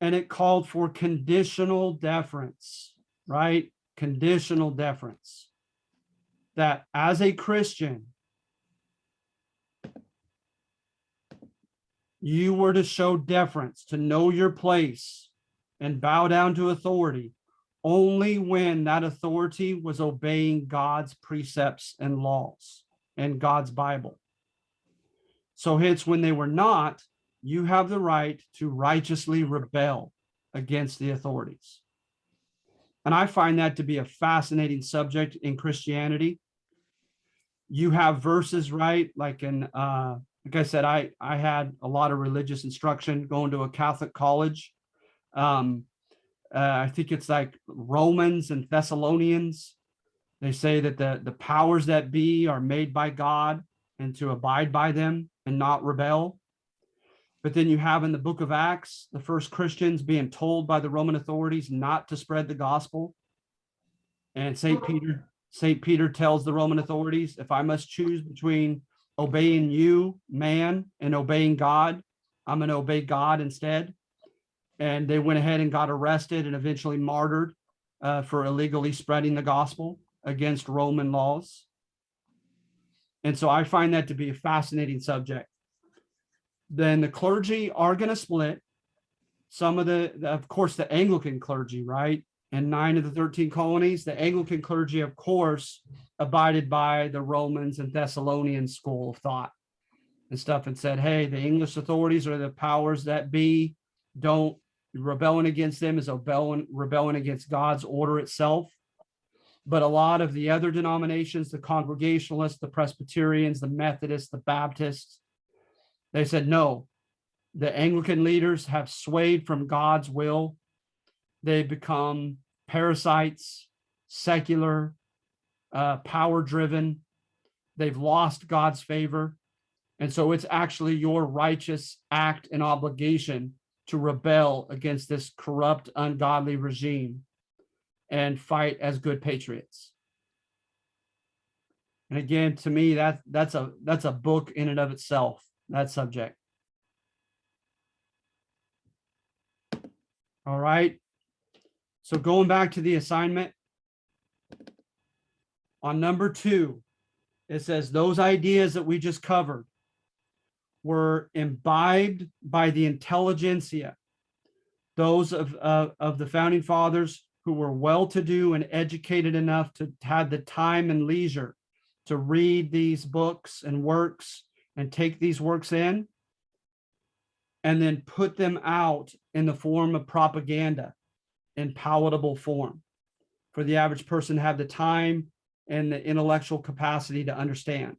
and it called for conditional deference, right? Conditional deference. That as a Christian, you were to show deference, to know your place and bow down to authority only when that authority was obeying God's precepts and laws and God's Bible. So hence, when they were not, you have the right to righteously rebel against the authorities. And I find that to be a fascinating subject in Christianity. You have verses, right? Like in, like I said, I had a lot of religious instruction going to a Catholic college. I think it's like Romans and Thessalonians. They say that the powers that be are made by God and to abide by them and not rebel. But then you have in the book of Acts, the first Christians being told by the Roman authorities not to spread the gospel. And St. Peter tells the Roman authorities, if I must choose between obeying you, man, and obeying God, I'm going to obey God instead. And they went ahead and got arrested and eventually martyred for illegally spreading the gospel against Roman laws. And so I find that to be a fascinating subject. Then the clergy are going to split. Some of of course, the Anglican clergy, right? And 9 of the 13 colonies, the Anglican clergy, of course, abided by the Romans and Thessalonian school of thought and stuff, and said, hey, the English authorities are the powers that be. Don't rebelling against them is rebelling against God's order itself. But a lot of the other denominations, the Congregationalists, the Presbyterians, the Methodists, the Baptists, they said, no, the Anglican leaders have swayed from God's will. They've become parasites, secular, power-driven. They've lost God's favor. And so it's actually your righteous act and obligation to rebel against this corrupt, ungodly regime and fight as good patriots. And again, to me, that's a book in and of itself, that subject. All right. So going back to the assignment, on number 2, it says those ideas that we just covered were imbibed by the intelligentsia, those of the founding fathers who were well-to-do and educated enough to have the time and leisure to read these books and works and take these works in and then put them out in the form of propaganda in palatable form for the average person to have the time and the intellectual capacity to understand.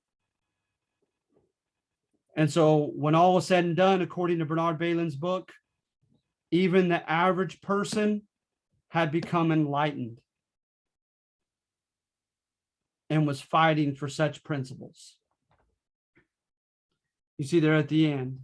And so when all was said and done, according to Bernard Bailyn's book, even the average person had become enlightened and was fighting for such principles. You see there at the end.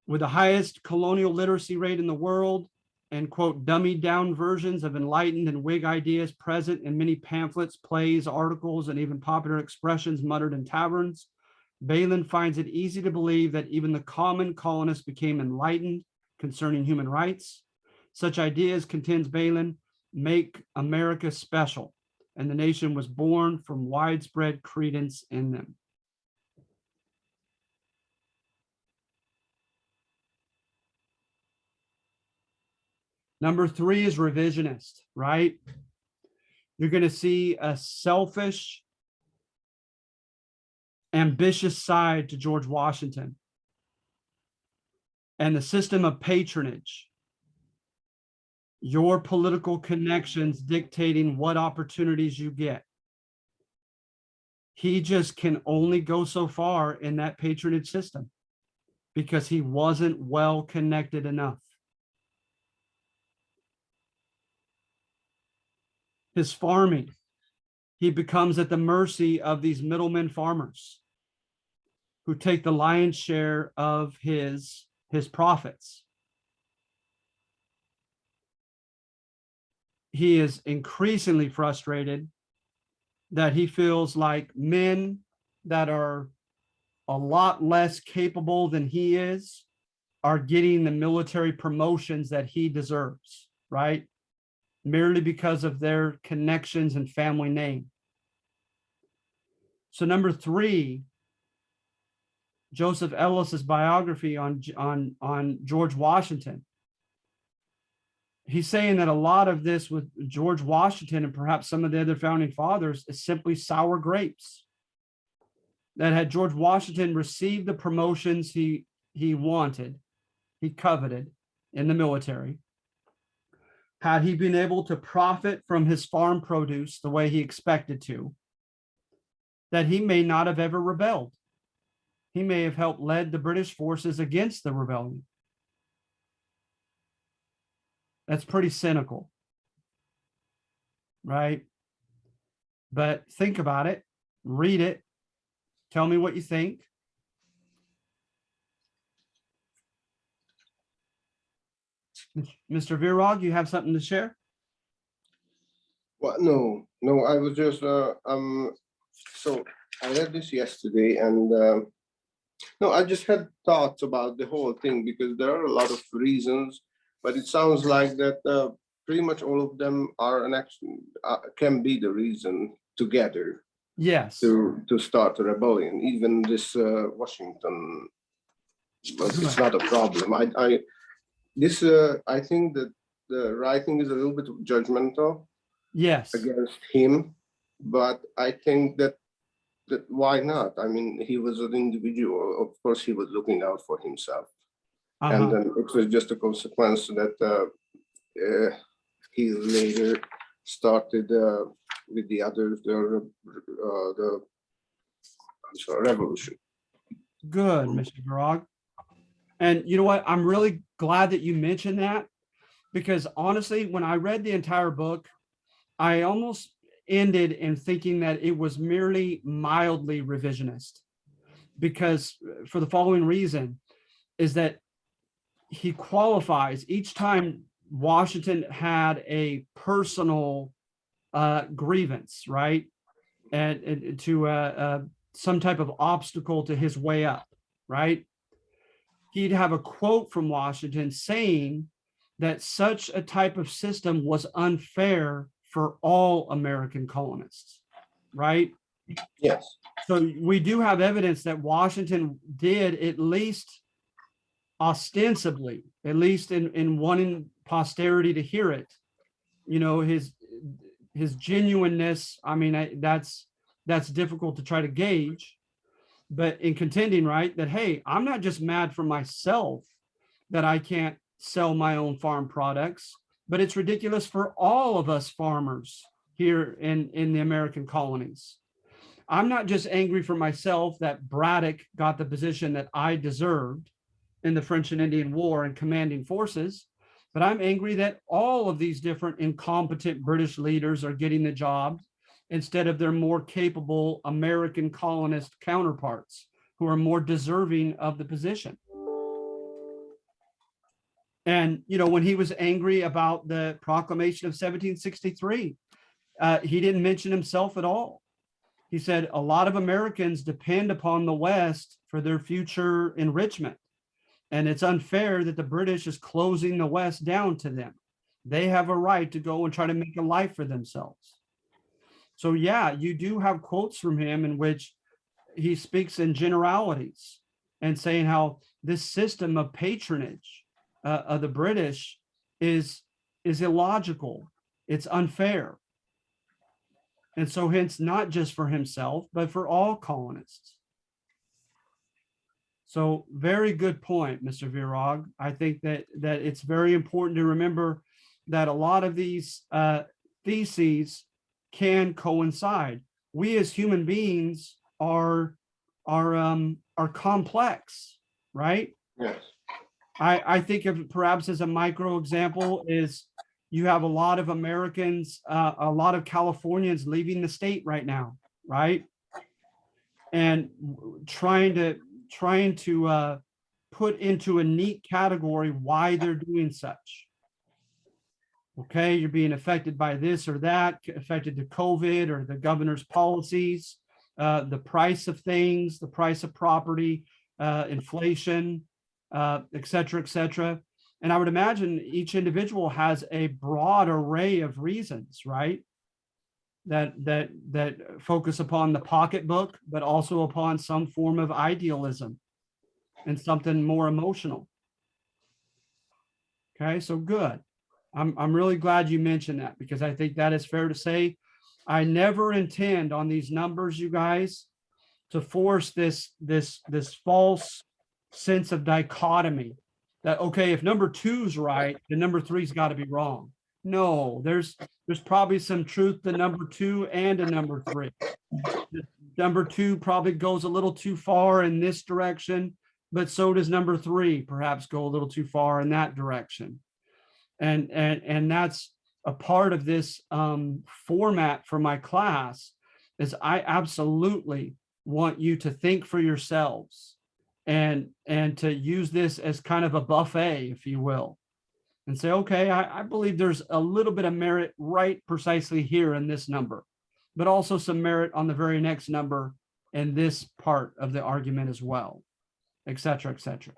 With the highest colonial literacy rate in the world and, quote, dummied down versions of enlightened and Whig ideas present in many pamphlets, plays, articles, and even popular expressions muttered in taverns, Bailyn finds it easy to believe that even the common colonists became enlightened, concerning human rights. Such ideas, contends Balin, make America special, and the nation was born from widespread credence in them. Number 3 is revisionist, right? You're going to see a selfish, ambitious side to George Washington and the system of patronage, your political connections dictating what opportunities you get. He just can only go so far in that patronage system because he wasn't well connected enough. His farming, he becomes at the mercy of these middlemen farmers who take the lion's share of his profits. He is increasingly frustrated that he feels like men that are a lot less capable than he is are getting the military promotions that he deserves, right? Merely because of their connections and family name. So number 3, Joseph Ellis's biography on George Washington. He's saying that a lot of this with George Washington and perhaps some of the other founding fathers is simply sour grapes. That had George Washington received the promotions he wanted, he coveted in the military, had he been able to profit from his farm produce the way he expected to, that he may not have ever rebelled. He may have helped lead the British forces against the rebellion. That's pretty cynical, right? But think about it, read it, tell me what you think. Mr. Virag, you have something to share? Well, no, I was just so I read this yesterday, and no, I just had thoughts about the whole thing because there are a lot of reasons, but it sounds like that pretty much all of them are an action can be the reason together. Yes. To start a rebellion, even this Washington, but it's not a problem. I think that the writing is a little bit judgmental. Yes. Against him, but I think that why not? I mean, he was an individual. Of course, he was looking out for himself, and then it was just a consequence that he later started with the others the revolution. Good, Mr. Virag. And you know what? I'm really glad that you mentioned that, because honestly, when I read the entire book, I almost ended in thinking that it was merely mildly revisionist, because for the following reason is that he qualifies each time Washington had a personal grievance, right? And to some type of obstacle to his way up, right? He'd have a quote from Washington saying that such a type of system was unfair for all American colonists, right? Yes. So we do have evidence that Washington did, at least ostensibly, at least in wanting posterity to hear it, you know, his genuineness. I mean, that's difficult to try to gauge, but in contending, right, that, hey, I'm not just mad for myself that I can't sell my own farm products, but it's ridiculous for all of us farmers here in the American colonies. I'm not just angry for myself that Braddock got the position that I deserved in the French and Indian War and commanding forces, but I'm angry that all of these different incompetent British leaders are getting the job instead of their more capable American colonist counterparts who are more deserving of the position. And, you know, when he was angry about the proclamation of 1763, he didn't mention himself at all. He said, a lot of Americans depend upon the West for their future enrichment. And it's unfair that the British is closing the West down to them. They have a right to go and try to make a life for themselves. So yeah, you do have quotes from him in which he speaks in generalities and saying how this system of patronage of the British is illogical. It's unfair. And so hence not just for himself, but for all colonists. So very good point, Mr. Virag. I think that it's very important to remember that a lot of these theses can coincide. We as human beings are complex, right? Yes. I think of perhaps as a micro example is you have a lot of Americans, a lot of Californians leaving the state right now, right? And trying to put into a neat category why they're doing such. Okay, you're being affected by this or that, affected to COVID or the governor's policies, the price of things, the price of property, inflation, et cetera, et cetera. And I would imagine each individual has a broad array of reasons, right? That focus upon the pocketbook, but also upon some form of idealism and something more emotional. Okay, so good. I'm really glad you mentioned that because I think that is fair to say. I never intend on these numbers, you guys, to force this false sense of dichotomy that, okay, if number two's right, then number three's got to be wrong. No, there's probably some truth to number two and to number three. Number two probably goes a little too far in this direction, but so does number three perhaps go a little too far in that direction. And that's a part of this format for my class is I absolutely want you to think for yourselves and to use this as kind of a buffet, if you will, and say, okay, I believe there's a little bit of merit right precisely here in this number, but also some merit on the very next number in this part of the argument as well, et cetera, et cetera.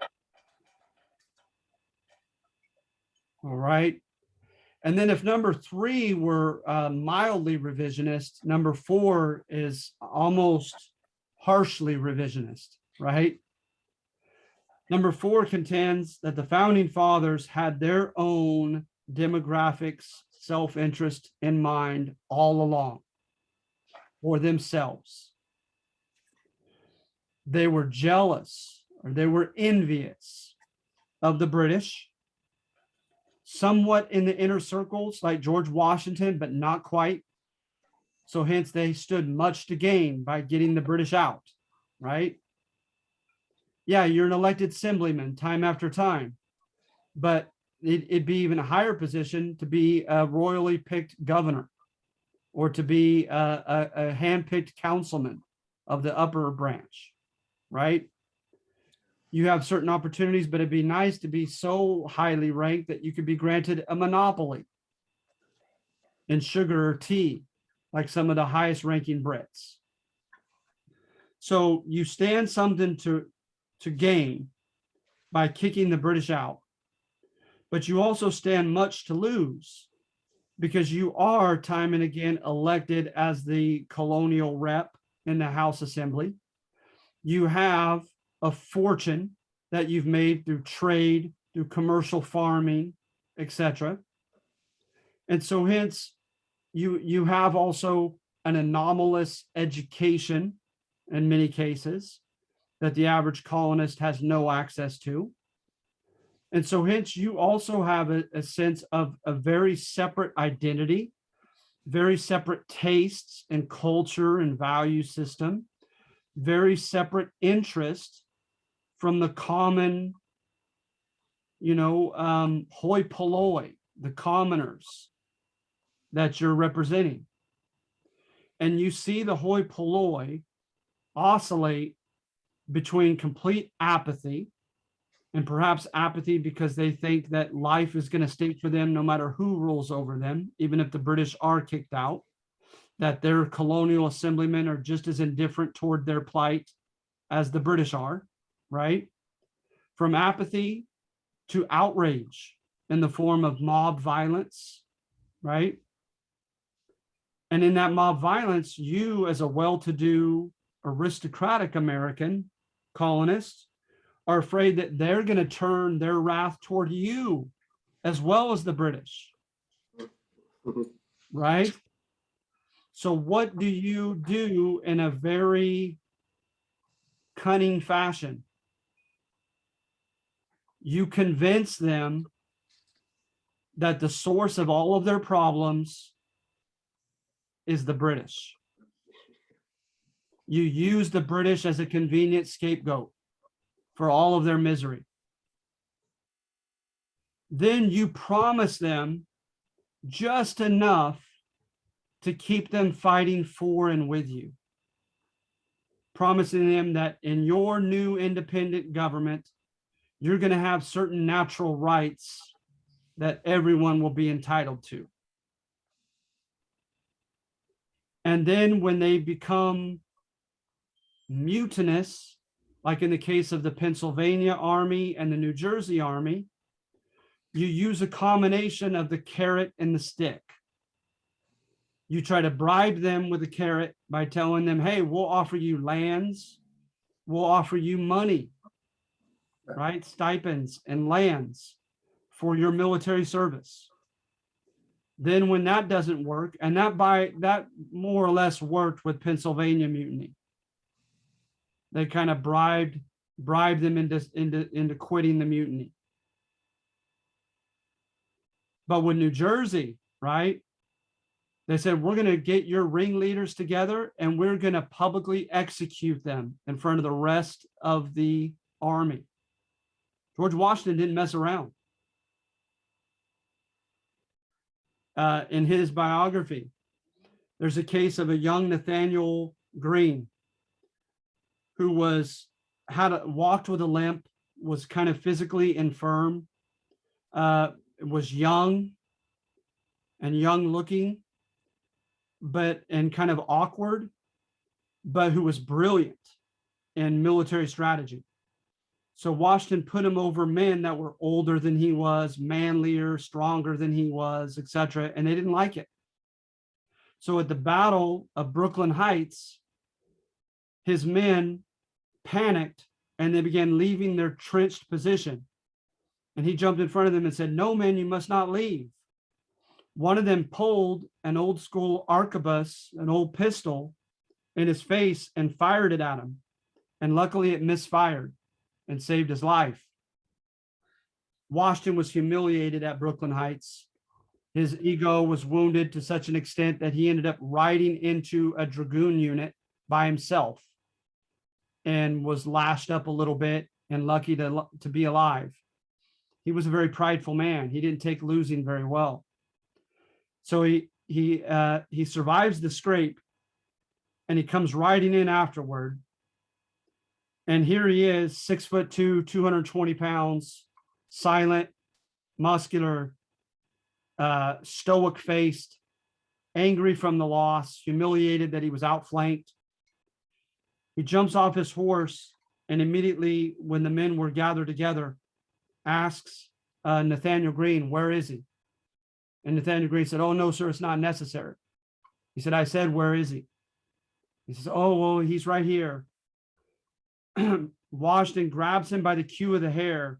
All right. And then if number three were mildly revisionist, number four is almost harshly revisionist, right? Number four contends that the founding fathers had their own demographics, self-interest in mind all along for themselves. They were jealous or they were envious of the British, somewhat in the inner circles like George Washington, but not quite. So hence they stood much to gain by getting the British out, right? Yeah, you're an elected assemblyman time after time, but it'd be even a higher position to be a royally picked governor or to be a hand-picked councilman of the upper branch, right? You have certain opportunities, but it'd be nice to be so highly ranked that you could be granted a monopoly in sugar or tea, like some of the highest ranking Brits. So you stand something to gain by kicking the British out, but you also stand much to lose because you are time and again elected as the colonial rep in the House Assembly. You have a fortune that you've made through trade, through commercial farming, etc. And so hence you have also an anomalous education in many cases that the average colonist has no access to. And so hence you also have a sense of a very separate identity, very separate tastes and culture and value system, very separate interest from the common, hoi polloi, the commoners that you're representing. And you see the hoi polloi oscillate between complete apathy and perhaps apathy because they think that life is going to stink for them no matter who rules over them, even if the British are kicked out, that their colonial assemblymen are just as indifferent toward their plight as the British are, right? from apathy to outrage in the form of mob violence, right? And in that mob violence, you as a well-to-do aristocratic American colonist are afraid that they're going to turn their wrath toward you as well as the British, right? So what do you do in a very cunning fashion? You convince them that the source of all of their problems is the British. You use the British as a convenient scapegoat for all of their misery. Then you promise them just enough to keep them fighting for and with you, promising them that in your new independent government, you're going to have certain natural rights that everyone will be entitled to. And then when they become mutinous, like in the case of the Pennsylvania Army and the New Jersey Army, you use a combination of the carrot and the stick. You try to bribe them with a carrot by telling them, hey, we'll offer you lands, we'll offer you money, right? Stipends and lands for your military service. Then when that doesn't work, and that more or less worked with Pennsylvania mutiny. They kind of bribed them into quitting the mutiny. But with New Jersey, right? They said, we're going to get your ringleaders together and we're going to publicly execute them in front of the rest of the army. George Washington didn't mess around. In his biography, there's a case of a young Nathaniel Greene who walked with a limp, was kind of physically infirm, was young looking, and kind of awkward, but who was brilliant in military strategy. So Washington put him over men that were older than he was, manlier, stronger than he was, etc., and they didn't like it. So at the Battle of Brooklyn Heights, his men panicked and they began leaving their trenched position. And he jumped in front of them and said, no, men, you must not leave. One of them pulled an old school arquebus, an old pistol, in his face and fired it at him. And luckily it misfired and saved his life. Washington was humiliated at Brooklyn Heights. His ego was wounded to such an extent that he ended up riding into a dragoon unit by himself and was lashed up a little bit and lucky to be alive. He was a very prideful man. He didn't take losing very well. So he survives the scrape and he comes riding in afterward. And here he is, 6'2", 220 pounds, silent, muscular, stoic-faced, angry from the loss, humiliated that he was outflanked. He jumps off his horse and immediately, when the men were gathered together, asks Nathaniel Greene, where is he? And Nathaniel Greene said, oh, no, sir, it's not necessary. He said, I said, where is he? He says, oh, well, he's right here. Washington grabs him by the queue of the hair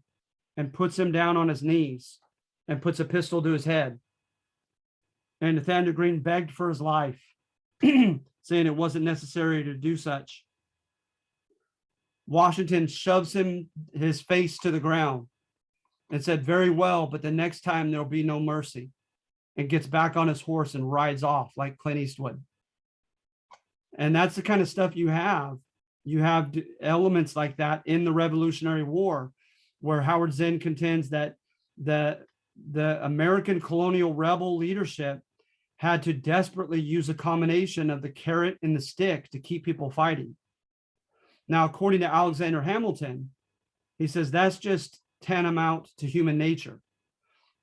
and puts him down on his knees and puts a pistol to his head. And Nathaniel Greene begged for his life, saying it wasn't necessary to do such. Washington shoves his face to the ground and said, very well, but the next time there'll be no mercy, and gets back on his horse and rides off like Clint Eastwood. And that's the kind of stuff you have. You have elements like that in the Revolutionary War, where Howard Zinn contends that the American colonial rebel leadership had to desperately use a combination of the carrot and the stick to keep people fighting. Now, according to Alexander Hamilton, he says that's just tantamount to human nature,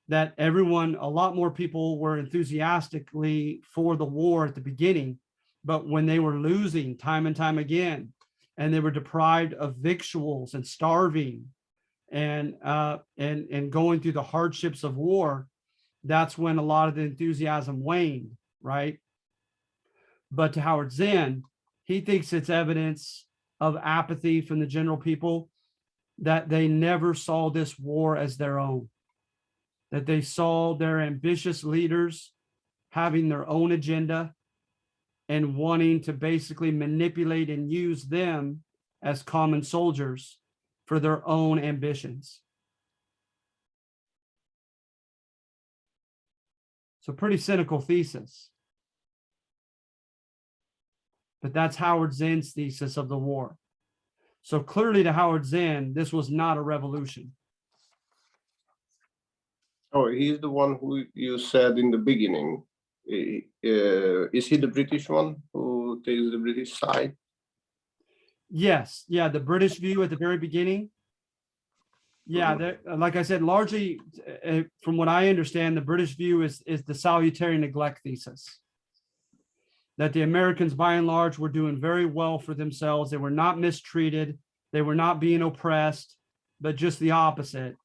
that a lot more people were enthusiastically for the war at the beginning, but when they were losing time and time again, and they were deprived of victuals and starving, and going through the hardships of war, that's when a lot of the enthusiasm waned, right? But to Howard Zinn, he thinks it's evidence of apathy from the general people, that they never saw this war as their own, that they saw their ambitious leaders having their own agenda and wanting to basically manipulate and use them as common soldiers for their own ambitions. So pretty cynical thesis. But that's Howard Zinn's thesis of the war. So clearly to Howard Zinn, this was not a revolution. Oh, he's the one who you said in the beginning. Is he the British one who takes the British side? Yes. Yeah. The British view at the very beginning. Yeah. Like I said, largely from what I understand, the British view is the salutary neglect thesis. That the Americans, by and large, were doing very well for themselves. They were not mistreated. They were not being oppressed, but just the opposite.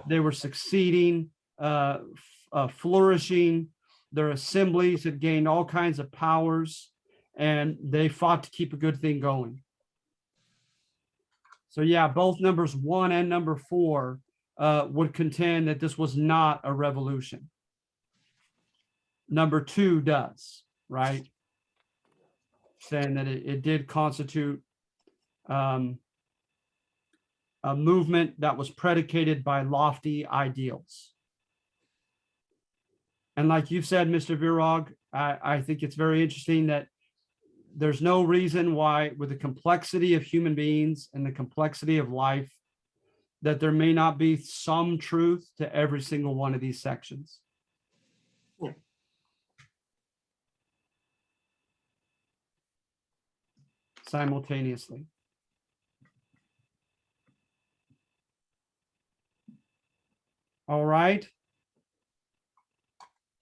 They were succeeding, flourishing. Their assemblies had gained all kinds of powers, and they fought to keep a good thing going. So yeah, both numbers 1 and number 4 would contend that this was not a revolution. Number 2 does, right? Saying that it did constitute a movement that was predicated by lofty ideals. And like you said, Mr. Virag, I think it's very interesting that there's no reason why, with the complexity of human beings and the complexity of life, that there may not be some truth to every single one of these sections. Yeah. Simultaneously. All right.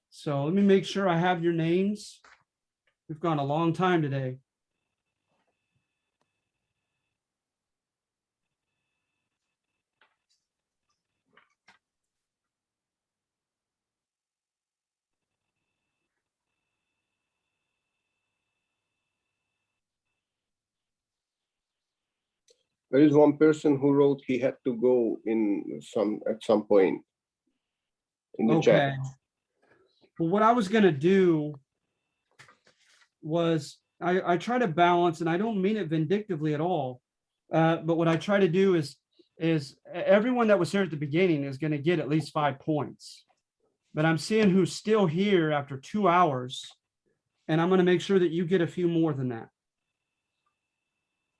So let me make sure I have your names. We've gone a long time today. There is one person who wrote he had to go at some point in the chat. Well, what I was going to do was I try to balance, and I don't mean it vindictively at all. But what I try to do is everyone that was here at the beginning is going to get at least 5 points. But I'm seeing who's still here after 2 hours, and I'm going to make sure that you get a few more than that.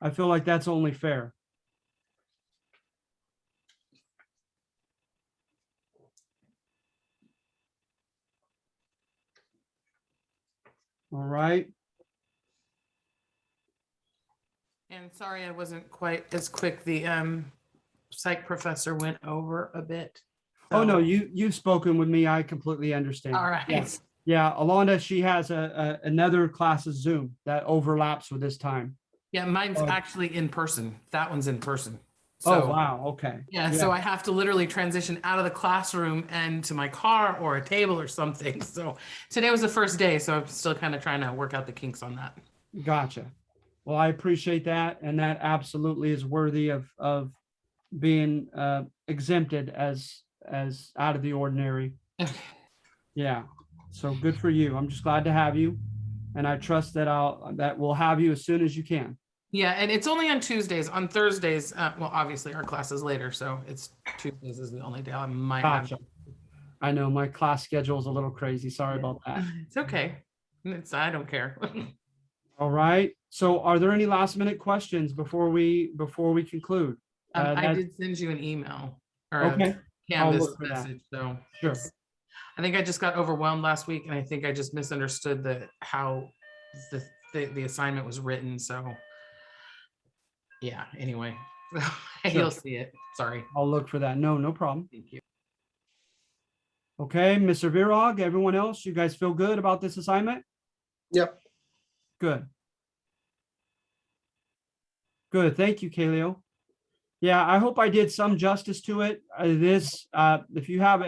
I feel like that's only fair. All right. And sorry, I wasn't quite as quick. The psych professor went over a bit. Oh no, you've spoken with me. I completely understand. All right. Yeah, Alonda, she has another class's Zoom that overlaps with this time. Yeah, mine's actually in person. That one's in person. So, oh wow, okay. Yeah, so I have to literally transition out of the classroom and to my car or a table or something. So today was the first day, so I'm still kind of trying to work out the kinks on that. Gotcha. Well, I appreciate that, and that absolutely is worthy of being exempted as out of the ordinary. Yeah. So good for you. I'm just glad to have you, and I trust that we'll have you as soon as you can. Yeah, and it's only on Tuesdays. On Thursdays, well, obviously our class is later, so it's Tuesdays is the only day I might have. I know my class schedule is a little crazy. Sorry about that. It's okay. I don't care. All right. So are there any last minute questions before we conclude? I did send you an email or a Canvas message. So sure. I think I just got overwhelmed last week, and I think I just misunderstood how the assignment was written. So yeah, anyway, you'll see it. Sorry. I'll look for that. No problem. Thank you. Okay, Mr. Virag, everyone else, you guys feel good about this assignment? Yep. Good. Good. Thank you, Kaleo. Yeah, I hope I did some justice to it. If you have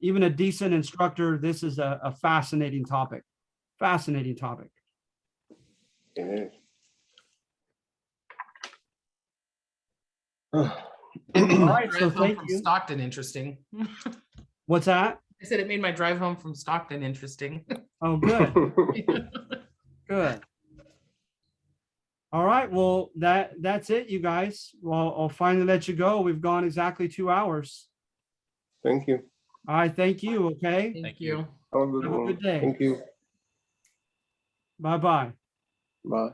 even a decent instructor, this is a fascinating topic. Fascinating topic. It It made All my right, so drive home thank from you. Stockton interesting. What's that? I said it made my drive home from Stockton interesting. Oh, good, is. good. All right, well, that's it, you guys. Well, I'll finally let you go. We've gone exactly 2 hours. Thank you. All right, thank you, okay? Thank you. Have a good Have a one. good day. Thank you. Bye-bye. Bye.